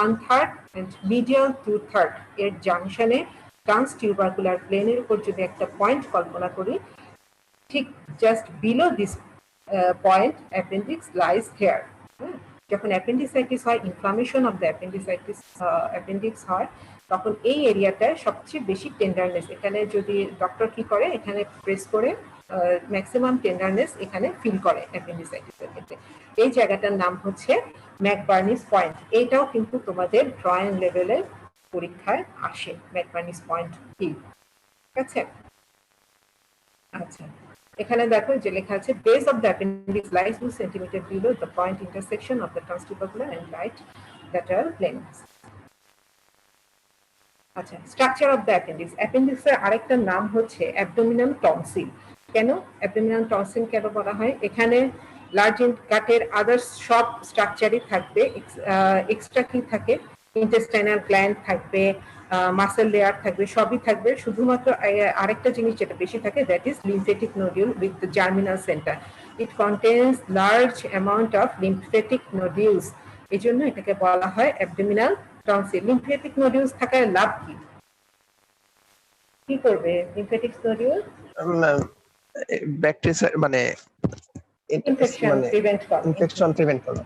1/3 and medial 2/3 এর জাংশনে ট্রান্সটিউবারকুলার প্লেনের উপর যদি একটা পয়েন্ট কল্পনা করি, ঠিক just below this point appendix lies here. যখন appendicitis হয়, ইনফ্লামেশন অফ দ্য অ্যাপেন্ডিক্স হয়, তখন এই এরিয়াটায় সবচেয়ে বেশি টেন্ডারনেস, এখানে যদি ডক্টর কি করে, এখানে প্রেস করে ম্যাক্সিমাম টেন্ডারনেস এখানে ফিল করে অ্যাপেন্ডিসাইটিসের ক্ষেত্রে। এই জায়গাটার নাম হচ্ছে ম্যাকবার্নিস পয়েন্ট। এইটাও কিন্তু তোমাদের ড্রয়িং লেভেলের পরীক্ষায় আসে, ম্যাকবার্নিস পয়েন্ট কি। ঠিক আছে? আচ্ছা, এখানে দেখো যে লেখা আছে, base of the appendix lies 2 centimetre below the point intersection of the transtubercular and right lateral planes. আচ্ছা, স্ট্রাকচার অফ দ্য অ্যাপেন্ডিক্স, অ্যাপেন্ডিক্সের আরেকটা নাম হচ্ছে অ্যাবডোমিনাল টনসিল। কেন অ্যাবডোমিনাল টনসিল কেন বলা হয়? এখানে লার্জ গাটের আদার্স সব স্ট্রাকচারই থাকবে, এক্সট্রা কি থাকে? ইন্টেস্টাইনাল গ্ল্যান্ড থাকবে, মাসেল লেয়ার থাকবে, সবই থাকবে। শুধুমাত্র আরেকটা জিনিস যেটা বেশি থাকে, that is lymphatic nodule with the germinal centre. It contains large amount of lymphatic nodules এই জন্য এটাকে বলা হয় অ্যাবডোমিনাল টনসিল। লিম্ফেটিক নোডিউলস থাকার লাভ কি? কি করবে লিম্ফেটিক নোডিউল? ব্যাকটেরিয়া মানে ইনফেকশন মানে প্রিভেন্ট করে। ইনফেকশন প্রিভেন্ট করা।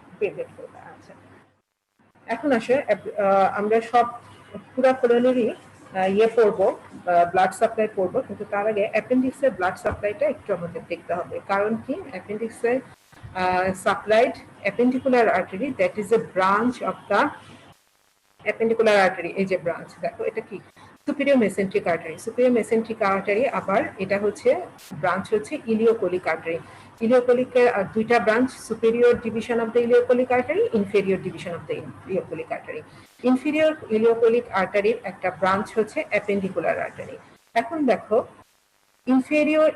আচ্ছা, এখন আসে আমরা সব পুরো কোলনেরই পড়বো, ব্লাড সাপ্লাই পড়বো, কিন্তু তার আগে অ্যাপেন্ডিক্সের ব্লাড সাপ্লাইটা একটু আমাদের দেখতে হবে। কারণ কি, অ্যাপেন্ডিক্সের supplied appendicular artery, that is a branch of the appendicular artery. এই যে ব্রাঞ্চ দেখো, এটা কি superior mesenteric artery. Superior mesenteric artery আবার এটা হচ্ছে ব্রাঞ্চ হচ্ছে ইলিওকোলিক আর্টারি। ইলিওকোলিকের দুইটা branch, superior division of the ileocolic artery, inferior division of the ileocolic artery. Inferior ileocolic আর্টারির একটা ব্রাঞ্চ হচ্ছে অ্যাপেন্ডিকুলার আর্টারি। এখন দেখো ইনফেরিয়র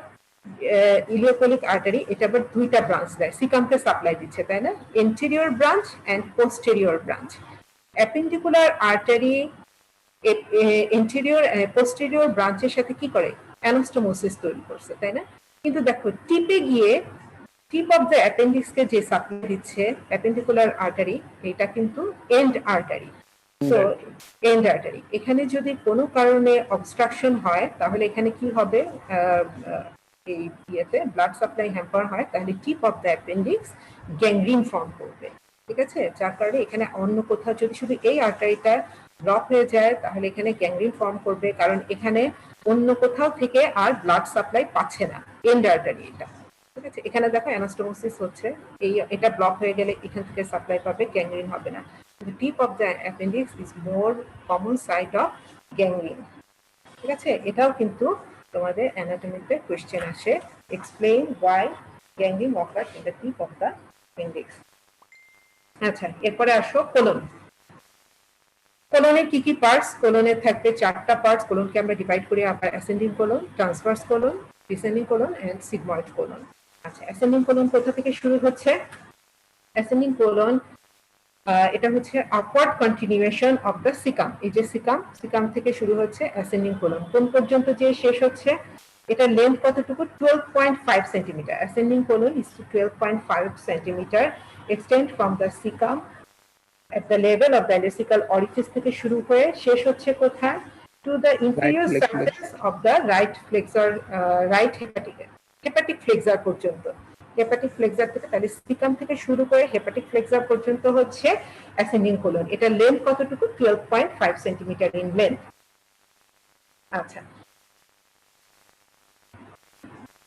ইলিওকোলিক আর্টারি, এটা আবার দুইটা ব্রাঞ্চ দেয়, সিকামকে সাপ্লাই দিচ্ছে, তাই না? Anterior branch and posterior branch. Appendicular artery anterior posterior ব্রাঞ্চের সাথে কি করে, অ্যানাস্টোমোসিস তৈরি করছে, তাই না? কিন্তু দেখো টিপে গিয়ে টিপ অফ দ্য অ্যাপেন্ডিক্সকে যে সাপ্লাই দিচ্ছে অ্যাপেন্ডিকুলার আর্টারি, এটা কিন্তু এন্ড আর্টারি। তো এন্ড আর্টারি, এখানে যদি কোনো কারণে অবস্ট্রাকশন হয় তাহলে এখানে কি হবে, এই ইয়েতে ব্লাড সাপ্লাই হ্যাম্পার হয়, তাহলে টিপ of the appendix gangrene form করবে, ঠিক আছে? যার কারণে এখানে অন্য কোথাও যদি শুধু এই আর্টারিটা ব্লক হয়ে যায় তাহলে এখানে গ্যাংগ্রিন ফর্ম করবে, কারণ এখানে অন্য কোথাও থেকে আর ব্লাড সাপ্লাই পাচ্ছে না, এন্ড আর্টারি এটা, ঠিক আছে? এখানে দেখো অ্যানাস্টোমোসিস হচ্ছে, এটা ব্লক হয়ে গেলে এখান থেকে সাপ্লাই পাবে, গ্যাংগ্রিন হবে না। The tip of the appendix is more common site of gangrene, ঠিক আছে? এটাও কিন্তু তোমাদের অ্যানাটমিতে কোশ্চেন আসে, explain why gangrene occurs in the tip of the appendix। আচ্ছা, এরপরে আসো কোলন। কোলনের কি কি পার্টস? কোলনে থাকবে 4টা পার্টস। কোলনকে আমরা ডিভাইড করি আবার ascending colon, transverse colon, descending colon and sigmoid colon. আচ্ছা, অ্যাসেন্ডিং কোলন কোথা থেকে শুরু হচ্ছে? অ্যাসেন্ডিং কোলন এটা হচ্ছে upward continuation of the caecum. এই যে সিকাম থেকে শুরু হচ্ছে অ্যাসেন্ডিং কোলন, কোন পর্যন্ত যে শেষ হচ্ছে, এটা লেন্থ কতটুকু? 12.5 centimetre. Ascending colon is 12.5 centimetre, extend from the caecum at the level of the ileocecal orifice থেকে শুরু হয়ে শেষ হচ্ছে কোথায়? To the inferior surface of the right flexor, right hepatic flexor পর্যন্ত। হেপাটিক ফ্লেক্সার থেকে, তাহলে সিকাম থেকে শুরু করে হেপাটিক ফ্লেক্সার পর্যন্ত হচ্ছে অ্যাসেন্ডিং কোলন। এটা লেন্থ কতটুকু? 12.5 সেন্টিমিটার ইন লেন্থ। আচ্ছা,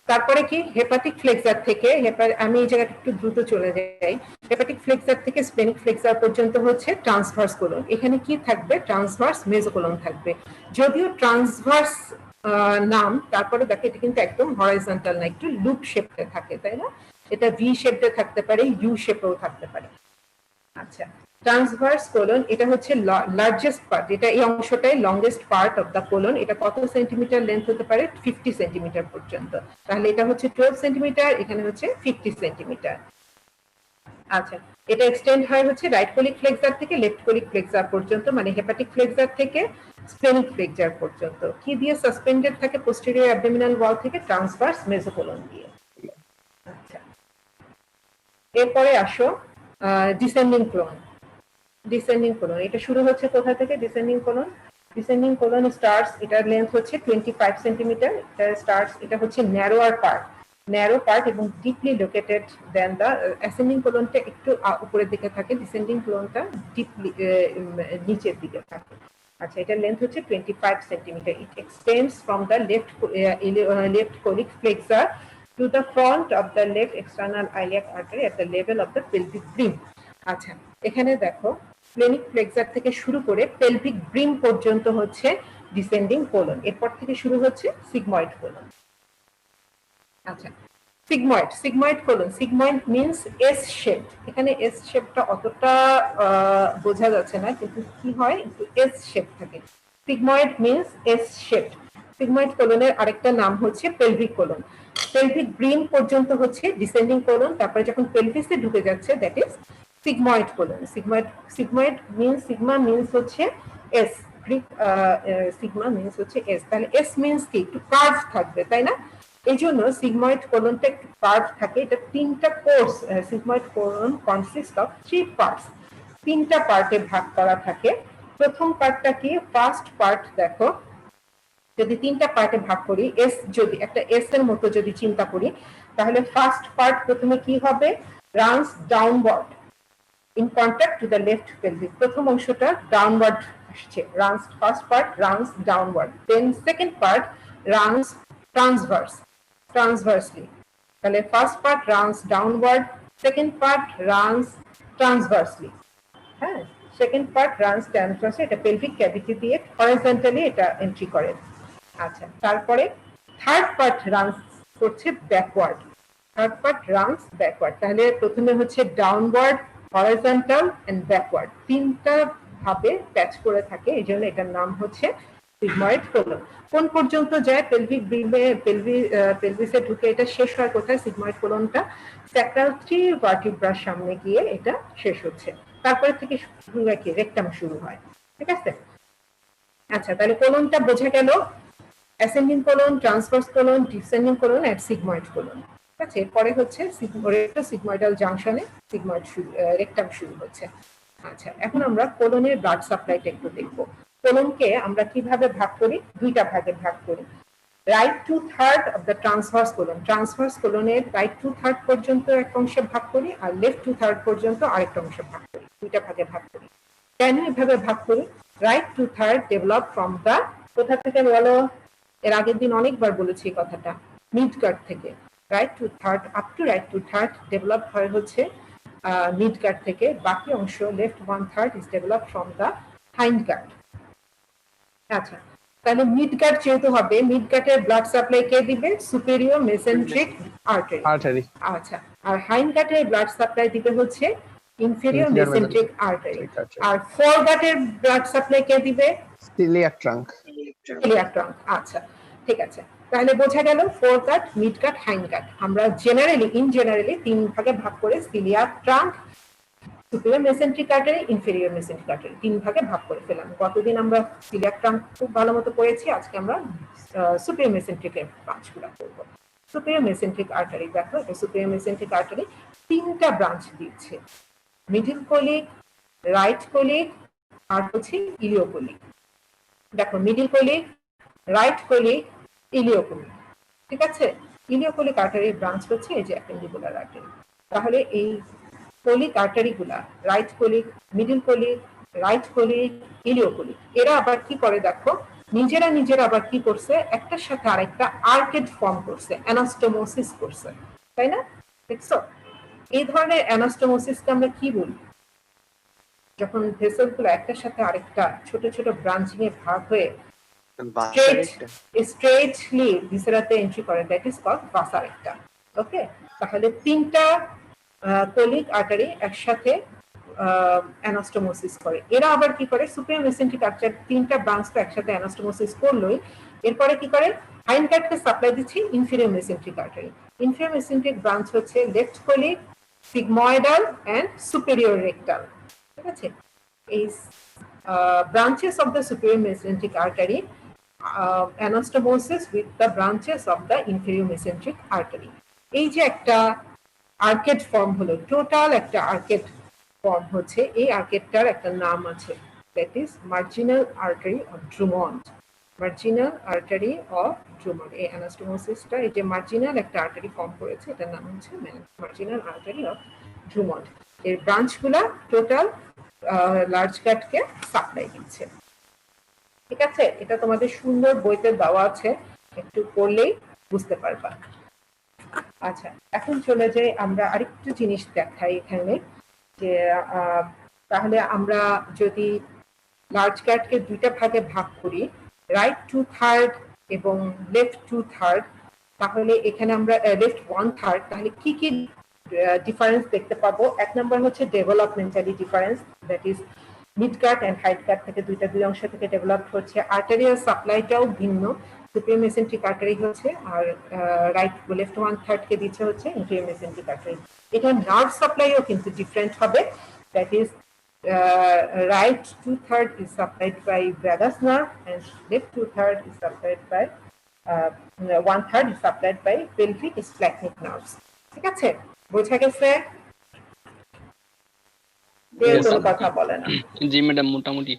তারপরে কি হেপাটিক ফ্লেক্সার থেকে, আমি এই জায়গাটা একটু দ্রুত চলে যাই, হেপাটিক ফ্লেক্সার থেকে স্প্লেনিক ফ্লেক্সার পর্যন্ত হচ্ছে ট্রান্সভার্স কোলন। এখানে কি থাকবে? ট্রান্সভার্স মেসোকোলন থাকবে। যদিও ট্রান্সভার্স নাম, তারপরে দেখো এটা কিন্তু একদম হরাইজন্টাল না, একটু লুপ শেপে থাকে, তাই না? এটা ভি শেপে থাকতে পারে, ইউ শেপেও থাকতে পারে। আচ্ছা, ট্রান্সভার্স কোলন এটা হচ্ছে লার্জেস্ট পার্ট, এটা এই অংশটাই longest part of the colon. এটা কত সেন্টিমিটার লেন্থ হতে পারে? 50 সেন্টিমিটার পর্যন্ত। তাহলে এটা হচ্ছে 12 সেন্টিমিটার, এখানে হচ্ছে 50 সেন্টিমিটার। আচ্ছা, এটা এক্সটেন্ড হয় হচ্ছে রাইট কোলিক ফ্লেক্সার থেকে লেফট কোলিক ফ্লেক্সার পর্যন্ত, মানে হেপাটিক ফ্লেক্সার থেকে স্প্লেনিক ফ্লেক্সার পর্যন্ত। কি দিয়ে সাসপেন্ডেড থাকে? পোস্টেরিয়র অ্যাবডোমিনাল ওয়াল থেকে ট্রান্সভার্স মেসোকোলন দিয়ে। আচ্ছা, এরপরে আসো ডিসেন্ডিং কোলন। ডিসেন্ডিং কোলন এটা শুরু হচ্ছে কোথা থেকে? Descending colon, descending colon starts, এটার লেন্থ হচ্ছে 25 সেন্টিমিটার। এটা স্টার্টস, এটা হচ্ছে ন্যারোয়ার পার্ট, ন্যারো পার্ট এবং deeply located than the ascending কোলনটা একটু উপরের দিকে থাকে, ডিসেন্ডিং কোলনটা ডিপলি নিচের দিকে থাকে। আচ্ছা, এটার লেন্থ হচ্ছে 25 centimetre. It extends from the left colic flexor to the front of the left external iliac artery at the level of the pelvic brim। আচ্ছা, এখানে দেখো স্প্লেনিক ফ্লেক্সার থেকে শুরু করে পেলভিক ব্রিম পর্যন্ত হচ্ছে ডিসেন্ডিং কোলন, এরপর থেকে শুরু হচ্ছে সিগময়েড কোলন। আচ্ছা, sigmoid colon, sigmoid means S shape. এখানে এস শেপটা অতটা বোঝা যাচ্ছে না, কিন্তু কি হয়, একটু এস শেপ থাকে। Sigmoid means S shape. Sigmoid কোলনের আরেকটা নাম হচ্ছে পেলভিক কোলন। পেলভিক ব্রিম পর্যন্ত হচ্ছে ডিসেন্ডিং কোলন, তারপরে যখন পেলভিসে ঢুকে যাচ্ছে that is sigmoid colon. Sigmoid means, sigma means হচ্ছে এস, গ্রিক সিগমা মিন্স হচ্ছে এস। তাহলে এস মিন্স কি? একটু কার্ভ থাকবে, তাই না? এই জন্য সিগময়েড কোলনটা একটু কার্ভ থাকে। এটা 3টা course. Sigmoid colon consist of 3 parts. তিনটা পার্টে ভাগ করা থাকে। প্রথম পার্টটা কি? ফার্স্ট পার্ট দেখো, যদি তিনটা পার্টে ভাগ করি, এস যদি একটা এস এর মতো যদি চিন্তা করি, তাহলে ফার্স্ট পার্ট প্রথমে কি হবে? Runs downward in contact to the left pelvic. প্রথম অংশটা ডাউনওয়ার্ড আসছে, runs, first part runs downward, then second part runs transversely. তাহলে first part runs downward, second part runs transversely. হ্যাঁ, সেকেন্ড পার্ট রানস ট্রান্সভার্সলি, এটা pelvic cavity দিয়ে horizontally এটা entry করে। আচ্ছা, তারপরে থার্ড পার্ট রানস করছে backward, third part runs backward. তাহলে প্রথমে হচ্ছে ডাউনওয়ার্ড, হরিজন্টাল এন্ড ব্যাকওয়ার্ড, তিনটা ভাবে প্যাচ করে থাকে, এই জন্য এটার নাম হচ্ছে সিগময়েড কোলন। কোন পর্যন্ত যায়? পেলভিক পেলভিসে ঢুকে এটা শেষ হয় কোথায়? সিগময়েড কোলনটা স্যাক্রাল 3 ভার্টিব্রার সামনে গিয়ে এটা শেষ হচ্ছে, তারপরে থেকে কি রেকটাম শুরু হয়। ঠিক আছে? আচ্ছা, তাহলে কোলনটা বোঝা গেল, ascending colon, transverse colon, descending colon and sigmoid colon. ঠিক আছে? এরপরে হচ্ছে সিগময়েডাল জাংশনে সিগময়েড রেকটাম শুরু হচ্ছে। আচ্ছা, এখন আমরা কোলনের ব্লাড সাপ্লাইটা একটু দেখব। কোলনকে আমরা কিভাবে ভাগ করি? দুইটা ভাগে ভাগ করি। Right two third of the transverse colon, transverse কোলনের রাইট টু থার্ড পর্যন্ত এক অংশে ভাগ করি, আর লেফট টু থার্ড পর্যন্ত আরেকটা অংশে ভাগ করি, দুইটা ভাগে ভাগ করি। কেন এভাবে ভাগ করি? Right two third develop from the, কোথা থেকে বলো? এর আগের দিন অনেকবার বলেছি এই কথাটা, মিড গার্ড থেকে। Right two third, up to right two third develop হয় হচ্ছে মিড গার্ড থেকে, বাকি অংশ left 1/3 is develop from the hindgut. আচ্ছা, তাহলে মিড গার্ড যেহেতু হবে, মিড গার্ডের ব্লাড সাপ্লাই কে দিবে? Superior mesenteric artery. আচ্ছা, আর হাইন্ড গার্ডের ব্লাড সাপ্লাই দিবে হচ্ছে ইনফেরিয়র মেসেন্ট্রিক আর্টারি। আর ফোর গার্ডের ব্লাড সাপ্লাই কে দিবে? Coeliac trunk. Coeliac trunk. আচ্ছা, ঠিক আছে, তাহলে বোঝা গেল fore gut, mid gut, hind gut. আমরা জেনারেলি তিন ভাগে ভাগ করে coeliac trunk, superior mesenteric artery, inferior mesenteric artery তিন ভাগে ভাগ করে ফেলাম। গতদিন আমরা সিলিয়াক ট্রাঙ্ক খুব ভালো মতো পড়েছি, আজকে আমরা সুপিরিয়র মেসেন্ট্রিকের ব্রাঞ্চগুলো করব। সুপিরিয়র মেসেন্ট্রিক আর্টারি দেখো, এটা সুপিরিয়র মেসেন্ট্রিক আর্টারি তিনটা ব্রাঞ্চ দিচ্ছে, মিডল কোলিক, রাইট কোলিক, আর হচ্ছে ইলিওকোলিক। দেখো, মিডল কোলিক, রাইট কোলিক, ইলিওকোলিক। ঠিক আছে? ইলিওকোলিক আর্টারির ব্রাঞ্চ হচ্ছে এই যে অ্যাপেন্ডিকুলার আর্টারি। তাহলে এই কোলিক আর্টারি গুলা, right colic, middle colic, right colic, ileocolic, এরা আবার কি করে দেখো, নিজেরা আবার কি করছে? একটার সাথে আরেকটা আর্কেড ফর্ম করছে, অ্যানাস্টোমোসিস করছে, তাই না? দেখছো? এই ধরনের অ্যানাস্টোমোসিসকে আমরা কি বলি? যখন ভেসেল গুলো একটার সাথে আরেকটা ছোট ছোট ব্রাঞ্চিং এ ভাগ হয়ে স্ট্রেটলি ভিসেরাতে এন্ট্রি করে, দ্যাট ইজ কল্ড ভাসা রেক্টা। ওকে, তাহলে তিনটা কোলিক আর্টারি একসাথে অ্যানাস্টোমোসিস করে। এরা আবার কি করে? সুপিরিয়র মেসেন্ট্রিক আর্টারি তিনটা ব্রাঞ্চ তো একসাথে অ্যানাস্টোমোসিস করলোই, এরপরে কি করে? হাইন্ড গার্ডকে সাপ্লাই দিচ্ছি inferior mesenteric artery. Inferior mesenteric branch হচ্ছে left colic, sigmoidal and superior rectal. ঠিক আছে? এই branches of the superior mesenteric artery anastomosis with the branches of the inferior mesenteric artery. এই যে একটা আর্কেড ফর্ম হলো, টোটাল একটা আর্কেড ফর্ম হচ্ছে, এই আর্কেডটার একটা নাম আছে, that is marginal artery of Drummond. Marginal artery of Drummond, এই অ্যানাস্টোমোসিসটা, এই যে মার্জিনাল একটা আর্টারি ফর্ম করেছে, এটার নাম হচ্ছে মার্জিনাল আর্টারি অফ ড্রুমন্ড। এর ব্রাঞ্চগুলা টোটাল লার্জ গাটকে সাপ্লাই দিচ্ছে। ঠিক আছে? এটা তোমাদের সুন্দর বইতে দেওয়া আছে, একটু পড়লেই বুঝতে পারবা। আচ্ছা, এখন চলে যাই আমরা আরেকটু জিনিস দেখাই এখানে, যে তাহলে আমরা যদি লার্জ গাটকে দুইটা ভাগে ভাগ করি, রাইট টু থার্ড এবং লেফট টু থার্ড, তাহলে এখানে আমরা লেফট 1/3, তাহলে কি কি ডিফারেন্স দেখতে পাবো? এক নম্বর হচ্ছে developmentally difference, that is mid gut and hind gut থেকে দুই অংশ থেকে ডেভেলপ হচ্ছে। আর্টেরিয়াল সাপ্লাইটাও ভিন্ন, সুপিরিয়র মেসেন্ট্রিক আর্টারি হচ্ছে, আর রাইট লেফট 1/3 কে দিচ্ছে হচ্ছে ইনফেরিয়র মেসেন্ট্রিক আর্টারি। এটা নার্ভ সাপ্লাইও কিন্তু ডিফারেন্ট হবে, that is right 2/3 is supplied by vagus nerve and left 2/3 is supplied by 1/3 is supplied by pelvic splenic nerves. ঠিক আছে? বোঝা গেছে? কেউ Yes. কোনো কথা বলে না জি ম্যাডাম মোটামুটি।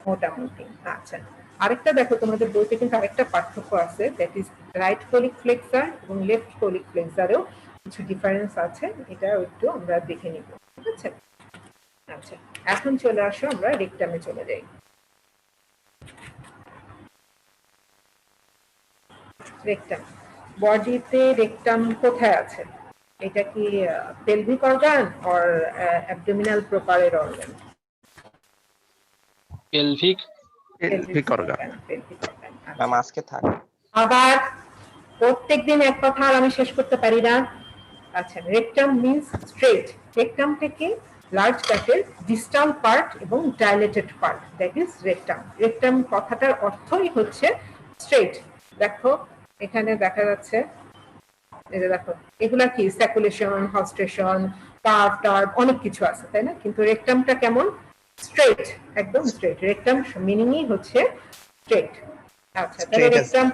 মোটামুটি। আচ্ছা, আরেকটা দেখো তোমাদের বইতে কিন্তু আরেকটা পার্থক্য আছে, that is right colic flexor এবং লেফট কোলিক ফ্লেক্সারেও কিছু ডিফারেন্স আছে, এটা একটু আমরা দেখে নিব, ঠিক আছে? আচ্ছা, এখন চলে আসো আমরা রেকটামে চলে যাই। রেকটাম, বডিতে রেকটাম কোথায় আছে? এটা কি পেলভিক অর্গান অর অ্যাবডোমিনাল প্রকারের organ? Pelvic. Pelvic organ. Pelvic organ. Ma'am আজকে থাক। আবার প্রত্যেকদিন এক কথা আর আমি শেষ করতে পারি না। আচ্ছা, রেকটাম মিন্স স্ট্রেট। রেকটাম থেকে লার্জ কাটের ডিস্টাল পার্ট এবং dilated part, that is rectum. Rectum কথাটার অর্থই হচ্ছে স্ট্রেট। দেখো এখানে দেখা যাচ্ছে, এই যে দেখো, এগুলা কি স্যাকুলেশন, হস্টেশন, কার্ভ টার্ভ অনেক কিছু আছে, তাই না? কিন্তু রেকটামটা কেমন? স্ট্রেট, একদম স্ট্রেট। রেকটাম মিনিংই হচ্ছে স্ট্রেট। আচ্ছা, তাহলে Straight as- রেকটাম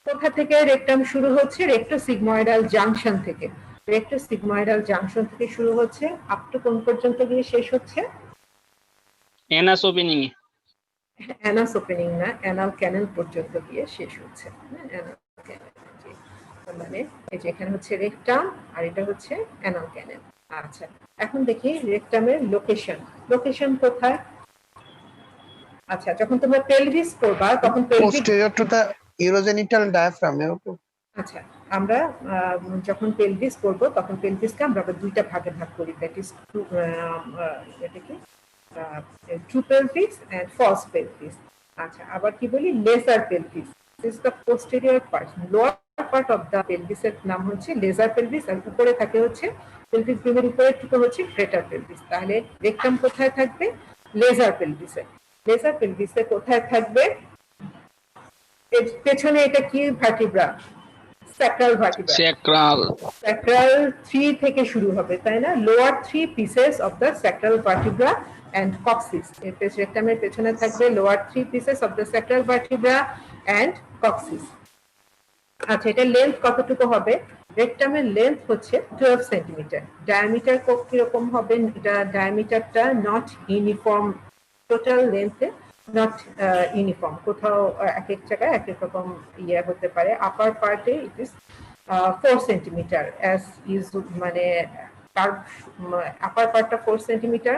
কোথা থেকে? রেকটাম শুরু হচ্ছে রেক্টোসিগময়েডাল জাংশন থেকে। রেক্টোসিগময়েডাল জাংশন থেকে শুরু হচ্ছে, আপ টু কোন পর্যন্ত গিয়ে শেষ হচ্ছে? এনাস ওপেনিং এ। অ্যানাস ওপেনিং না, অ্যানাল ক্যানেল পর্যন্ত গিয়ে শেষ হচ্ছে। অ্যানাল ক্যানেল, মানে এই যে এখানে হচ্ছে রেকটাম আর এটা হচ্ছে অ্যানাল ক্যানেল। আচ্ছা, এখন দেখি রেকটামের লোকেশন। লোকেশন কোথায়? আচ্ছা, যখন তোমরা পেলভিস করবা তখন pelvic, posterior to the urogenital diaphragm. আচ্ছা, আমরা যখন পেলভিস করব তখন পেলভিসকে আমরা আবার দুইটা ভাগে ভাগ করি, দ্যাট ইজ এটা কি true pelvis and false pelvis. আচ্ছা, আবার কি বলি? Lesser pelvis. This is the posterior part, lower part of the পেলভিসের নাম হচ্ছে লেজার পেলভিস, আর উপরে থাকে হচ্ছে পেলভিস বিমের উপরের টুকু হচ্ছে গ্রেটার পেলভিস। তাহলে রেকটাম কোথায় থাকবে? লেজার পেলভিসে। লেজার পেলভিসে কোথায় থাকবে? পেছনে এটা কি vertebra? Sacral vertebra. Sacral. Sacral 3 থেকে শুরু হবে, তাই না? Lower 3 pieces of the sacral vertebra and coccyx. এর রেকটামের পেছনে থাকবে lower 3 pieces of the sacral vertebra and coccyx. আচ্ছা, এটা লেন্থ কতটুকু হবে? রেকটামের লেন্থ হচ্ছে 12 সেন্টিমিটার। ডায়ামিটার কিরকম হবে? এটা ডায়ামিটারটা নট ইউনিফর্ম, টোটাল লেন্থে নট ইউনিফর্ম, কোথাও এক এক জায়গায় এক এক রকম ইয়ে হতে পারে। আপার পার্টে it is 4 centimetre, as is মানে আপার পার্টটা 4 centimetre,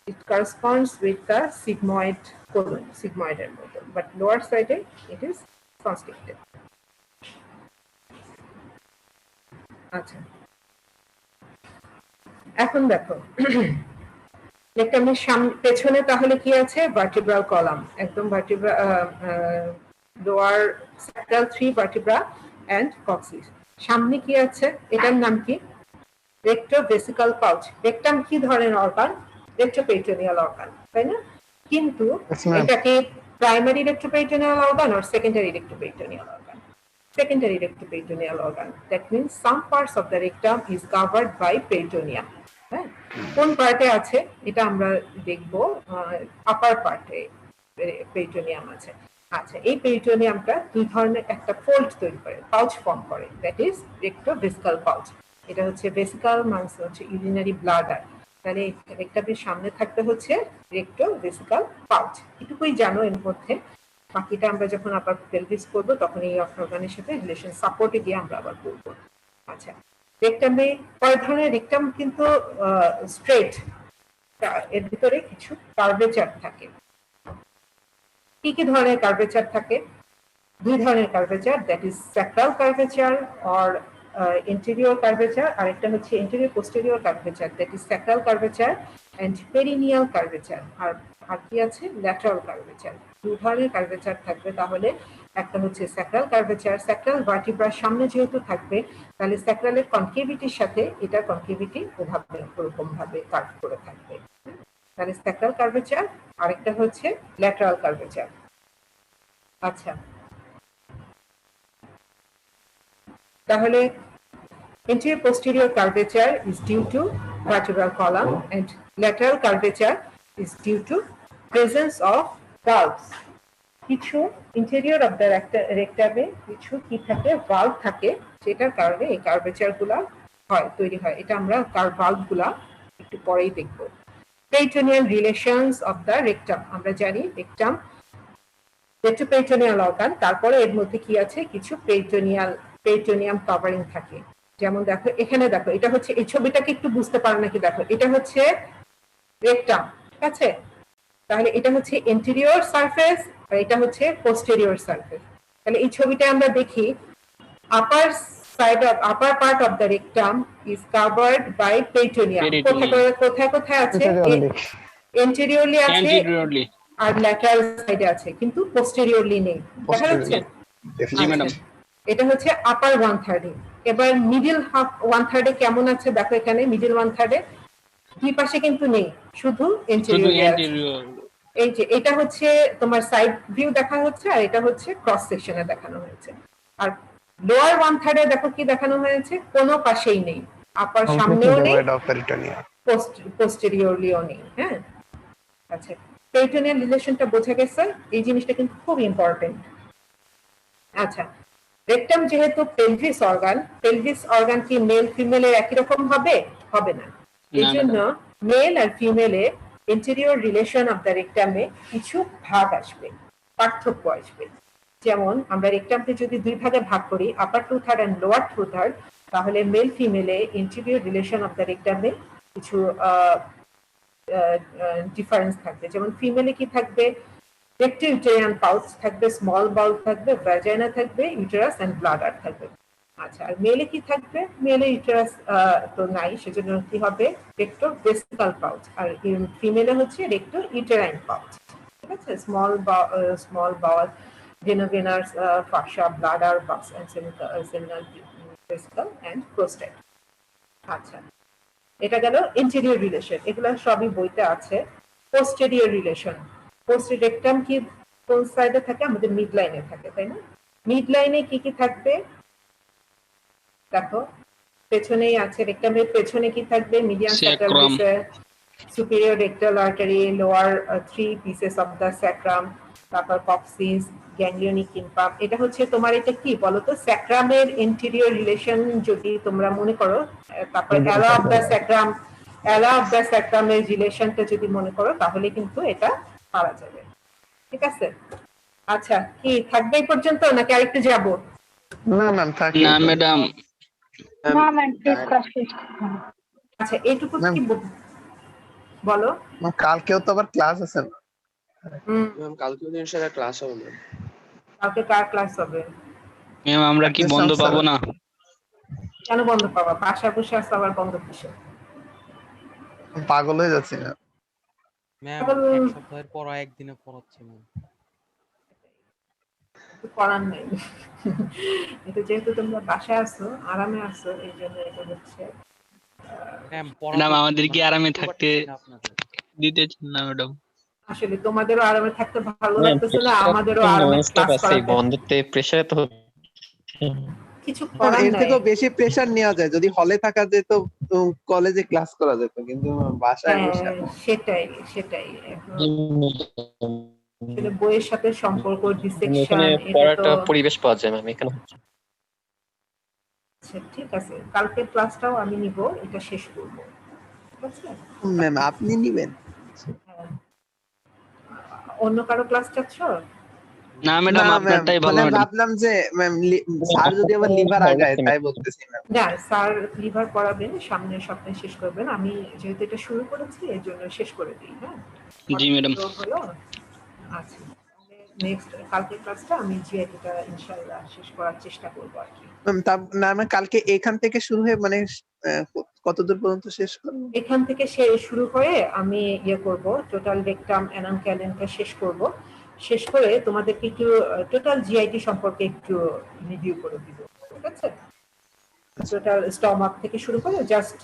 it corresponds with the sigmoid colon, sigmoidal model, but lower side it is constricted. আচ্ছা, এখন দেখো রেকটামের সামনে পেছনে তাহলে কি আছে? ভার্টিব্রাল কলাম, একদম vertebra, lower sacral 3 vertebra and coccyx. সামনে কি আছে? এটার নাম কি? রেক্টোভেসিকাল পাউচ। রেকটাম কি ধরনের অর্গান? রেক্টোপেরিটোনিয়াল অর্গান, তাই না? কিন্তু Yes, ma'am. এটা কি primary rectoperitoneal organ or secondary rectoperitoneal organ? Secondary rectoperitoneal organ. That means some parts of the rectum is covered by peritoneum. হ্যাঁ, কোন পার্টে আছে এটা আমরা দেখব, আপার পার্টে পেরিটোনিয়াম আছে। আচ্ছা, এই পেরিটোনিয়ামটা দুই ধরনের একটা ফোল্ড তৈরি করে, পাউচ ফর্ম করে, দ্যাট ইজ রেক্টোভেসিকাল পাউচ। এটা হচ্ছে ভেসিকাল মানে হচ্ছে ইউরিনারি ব্লাডার, তাহলে রেকটামের সামনে থাকতে হচ্ছে রেক্টোভেসিকাল পাউচ। এটুকুই জানো এর মধ্যে, বাকিটা আমরা যখন আবার পেলভিস করব তখন এই অর্গানের সাথে রিলেশন সাপোর্টে গিয়ে আমরা আবার করব। আচ্ছা, রেকটামে কয় ধরনের? রেকটাম কিন্তু স্ট্রেট, এর ভিতরে কিছু কার্ভেচার থাকে। কি কি ধরনের কার্ভেচার থাকে? দুই ধরনের curvature, that is sacral curvature or interior curvature, আর একটা হচ্ছে interior posterior curvature, that is sacral curvature and perineal curvature. আর কি আছে? Lateral curvature. দুই ধরনের কার্ভেচার থাকবে। তাহলে একটা হচ্ছে স্যাক্রাল কার্ভেচার, স্যাক্রাল ভার্টিব্রার সামনে যেহেতু থাকবে তাহলে স্যাক্রালের কনকেভিটির সাথে এটা কনকেভিটি ওভাবে ওরকম ভাবে কার্ভ করে থাকবে, তাহলে স্যাক্রাল কার্ভেচার। আরেকটা হচ্ছে ল্যাটারাল কার্ভেচার। আচ্ছা, তাহলে anterior posterior curvature is due to vertebral column and lateral curvature is due to presence of valves. কিছু interior of the rectum কিছু কি থাকে? valve থাকে, যেটার কারণে এই কার্ভেচার গুলা হয়, তৈরি হয়। এটা আমরা valve গুলা একটু পরেই দেখব। Peritoneal relations of the rectum. আমরা জানি রেকটাম রেট্রোপেরিটোনিয়াল অর্গান, তারপরে এর মধ্যে কি আছে, কিছু পেরিটোনিয়াম কভারিং থাকে। যেমন দেখো এখানে, দেখো এটা হচ্ছে, এই ছবিটাকে একটু বুঝতে পারো নাকি, দেখো এটা হচ্ছে রেকটাম, ঠিক আছে? তাহলে এটা হচ্ছে এন্টেরিয়র সারফেস আর এটা হচ্ছে পোস্টেরিয়র সারফেস। তাহলে এই ছবিটা আমরা দেখি, আপার upper part of the rectum is covered by peritoneum. কোথায় কোথায় আছে? Anteriorly আছে অ্যান্টিরিয়রলি। আর ল্যাটারাল সাইডে আছে, কিন্তু পোস্টেরিয়রলি নেই। দেখা যাচ্ছে? জি ম্যাডাম। এটা হচ্ছে আপার 1/3। এবার মিডল হাফ 1/3 কেমন আছে দেখো, এখানে মিডল 1/3 দুই পাশে কিন্তু নেই, শুধু শুধু এন্টেরিয়রলি আছে। অ্যান্টিরিয়র। এই যে এটা হচ্ছে তোমার সাইড ভিউ দেখা হচ্ছে, আর এটা হচ্ছে ক্রস সেকশনে দেখানো হয়েছে। আর লোয়ার 1/3 দেখো কি দেখানো হয়েছে, কোনো পাশেই নেই, আপার সামনেও নেই, পোস্টেরিয়রলিও নেই। হ্যাঁ, আচ্ছা, পেরিটোনিয়াল রিলেশনটা বোঝা গেছে, এই জিনিসটা কিন্তু খুব ইম্পর্টেন্ট। আচ্ছা, রেকটাম যেহেতু পেলভিস অর্গান কি মেল ফিমেলের একই রকম হবে? হবে না। এই জন্য মেল আর ফিমেলে ইন্টেরিয়র রিলেশন অফ দ্য রেকটামে কিছু ভাগ আসবে, পার্থক্য আসবে। যেমন আমরা রেকটামকে যদি দুই ভাগে ভাগ করি, আপার 2/3 এন্ড লোয়ার 2/3, তাহলে মেল ফিমেলে ইন্টেরিয়র রিলেশন অফ দ্য রেকটামে কিছু ডিফারেন্স থাকবে। যেমন ফিমেলে কি থাকবে, রেক্টো ইউটেরিয়ান পাউচ থাকবে, স্মল বাউল থাকবে, ভ্যাজাইনা থাকবে, ইউটেরাস এন্ড ব্লাডার থাকবে। আচ্ছা, আর মেলে কি থাকবে? মেলে ইউটেরাস তো নাই, সেজন্য কি হবে, রেক্টো ভেসিকাল পাউচ। আর ফিমেলে হচ্ছে রেক্টো ইউটেরাইন পাউচ, ঠিক আছে? স্মল বাউল, ভেনোভেনাস, ফাসা, ব্লাডার, বাক্স and seminal vesicle and prostate. আচ্ছা, এটা গেল ইন্টেরিয়র রিলেশন, এগুলো সবই বইতে আছে। পোস্টেরিয়র রিলেশন, রেকটাম কি কোন সাইডে থাকে? আমাদের মিড লাইনে থাকে, তাই না? মিড লাইনে কি কি থাকবে দেখো, পেছনেই আছে, রেকটামের পেছনে কি থাকবে? Median sacral viscera, superior rectal artery, lower 3 pieces of the sacrum, তারপর কক্সিস, গ্যাংলিয়নিক ইম্পাম। এটা হচ্ছে তোমার, এটা কি বলতো, স্যাক্রামের ইন্টেরিয়র রিলেশন যদি তোমরা মনে করো, তারপর অ্যালা অফ দ্য স্যাক্রামের রিলেশনটা যদি মনে করো, তাহলে কিন্তু এটা পারা যাবে, ঠিক আছে? আচ্ছা, কি থাকবে এই পর্যন্ত নাকি আরেকটু যাব? না ম্যাম, থাকি। না ম্যাডাম। আচ্ছা, এইটুকু কি বলো? কালকেও তো আবার ক্লাস আছে না? ম্যাম কালকে ইনশাআল্লাহ ক্লাস হবে ম্যাম। কালকে কার ক্লাস হবে? ম্যাম আমরা কি বন্ধ পাবো না? কেন বন্ধ পাবা? বাসা বসে আসতে আবার বন্ধ কিসে? পাগল হয়ে যাচ্ছে না ম্যাম, এক সপ্তাহের পড়া একদিনে পড়াচ্ছে ম্যাম। করার নেই। এটা যেহেতু তোমরা বাসায় আছো, আরামে আছো, এই জন্য এটা হচ্ছে। ম্যাডাম আমাদের কি আরামে থাকতে দিতে চান না ম্যাডাম? আসলে তোমাদেরও আরামে থাকতে ভালো লাগতেছে না, আমাদেরও আরামে ক্লাস করাতে বন্ধুতে প্রেসারে তো কিছু করার এর নাই। থেকেও বেশি প্রেসার নেওয়া যায় যদি হলে থাকা যেত, কলেজে ক্লাস করা যেত, কিন্তু বাসায় বসে সেটাই এখন আসলে বইয়ের সাথে সম্পর্ক, ডিসেকশন, এটা পড়াটা তো পরিবেশ পাওয়া যায় ম্যাম এখানে। আচ্ছা, ঠিক আছে, কালকের ক্লাসটাও আমি নিব, এটা শেষ করব, ঠিক আছে? ম্যাম আপনি নিবেন? হ্যাঁ। অন্য কারো ক্লাস চাচ্ছ? না ম্যাডাম, আপনারটাই ভালো ম্যাডাম। ভাবলাম যে ম্যাম স্যার যদি আবার লিভার আগায়, তাই বলতেছি ম্যাম। না, স্যার লিভার পড়াবেন, সামনের সপ্তাহে শেষ করবেন। আমি যেহেতু এটা শুরু করেছি, এর জন্য শেষ করে দিই। হ্যাঁ, জি ম্যাডাম। হলো। আচ্ছা, নেক্সট কালকের ক্লাসটা আমি জিআইটিটা ইনশাআল্লাহ শেষ করার চেষ্টা করব আর কি। না মানে কালকে এখান থেকে শুরু হয়ে মানে কতদূর পর্যন্ত শেষ করব? এখান থেকে শুরু হয়ে আমি করব, টোটাল রেকটাম অ্যানানক্যালেনটা শেষ করব। শেষ করে তোমাদেরকে একটু টোটাল জিআইটি সম্পর্কে একটু রিভিউ করে দিব, ঠিক আছে? টোটাল স্টমাক থেকে শুরু করে জাস্ট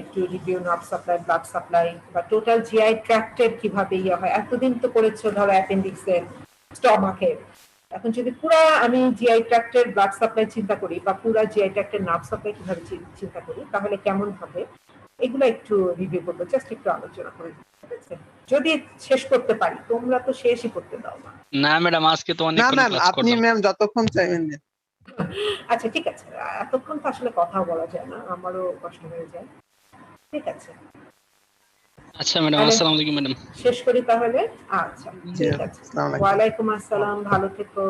একটু review, nerve supply, blood supply, বা টোটাল জিআই ট্র্যাক্টের কিভাবে হয়। এতদিন তো করেছো ধরো অ্যাপেন্ডিক্সের, স্টমাকের, এখন যদি পুরা আমি জিআই ট্র্যাক্টের ব্লাড সাপ্লাই চিন্তা করি, বা পুরা জিআই ট্র্যাক্টের নার্ভ সাপ্লাই কিভাবে চিন্তা করি, তাহলে কেমন হবে, এগুলো একটু রিভিউ করবো, জাস্ট একটু আলোচনা করে, ঠিক আছে? যদি শেষ করতে পারি, তোমরা তো শেষই করতে দাও না। না ম্যাডাম, আজকে তো অনেক না ম্যাম, ক্লাস আপনি করলাম। ম্যাম যতক্ষণ চাইবেন। আচ্ছা, ঠিক আছে, এতক্ষণ তো আসলে কথা বলা যায় না, আমারও কষ্ট হয়ে যায়, ঠিক আছে? আচ্ছা ম্যাডাম, তাহলে আসসালামু আলাইকুম ম্যাডাম। শেষ করি তাহলে। আচ্ছা জি, ঠিক আছে, আসসালামু আলাইকুম। ওয়ালাইকুম আসসালাম, ভালো থেকো।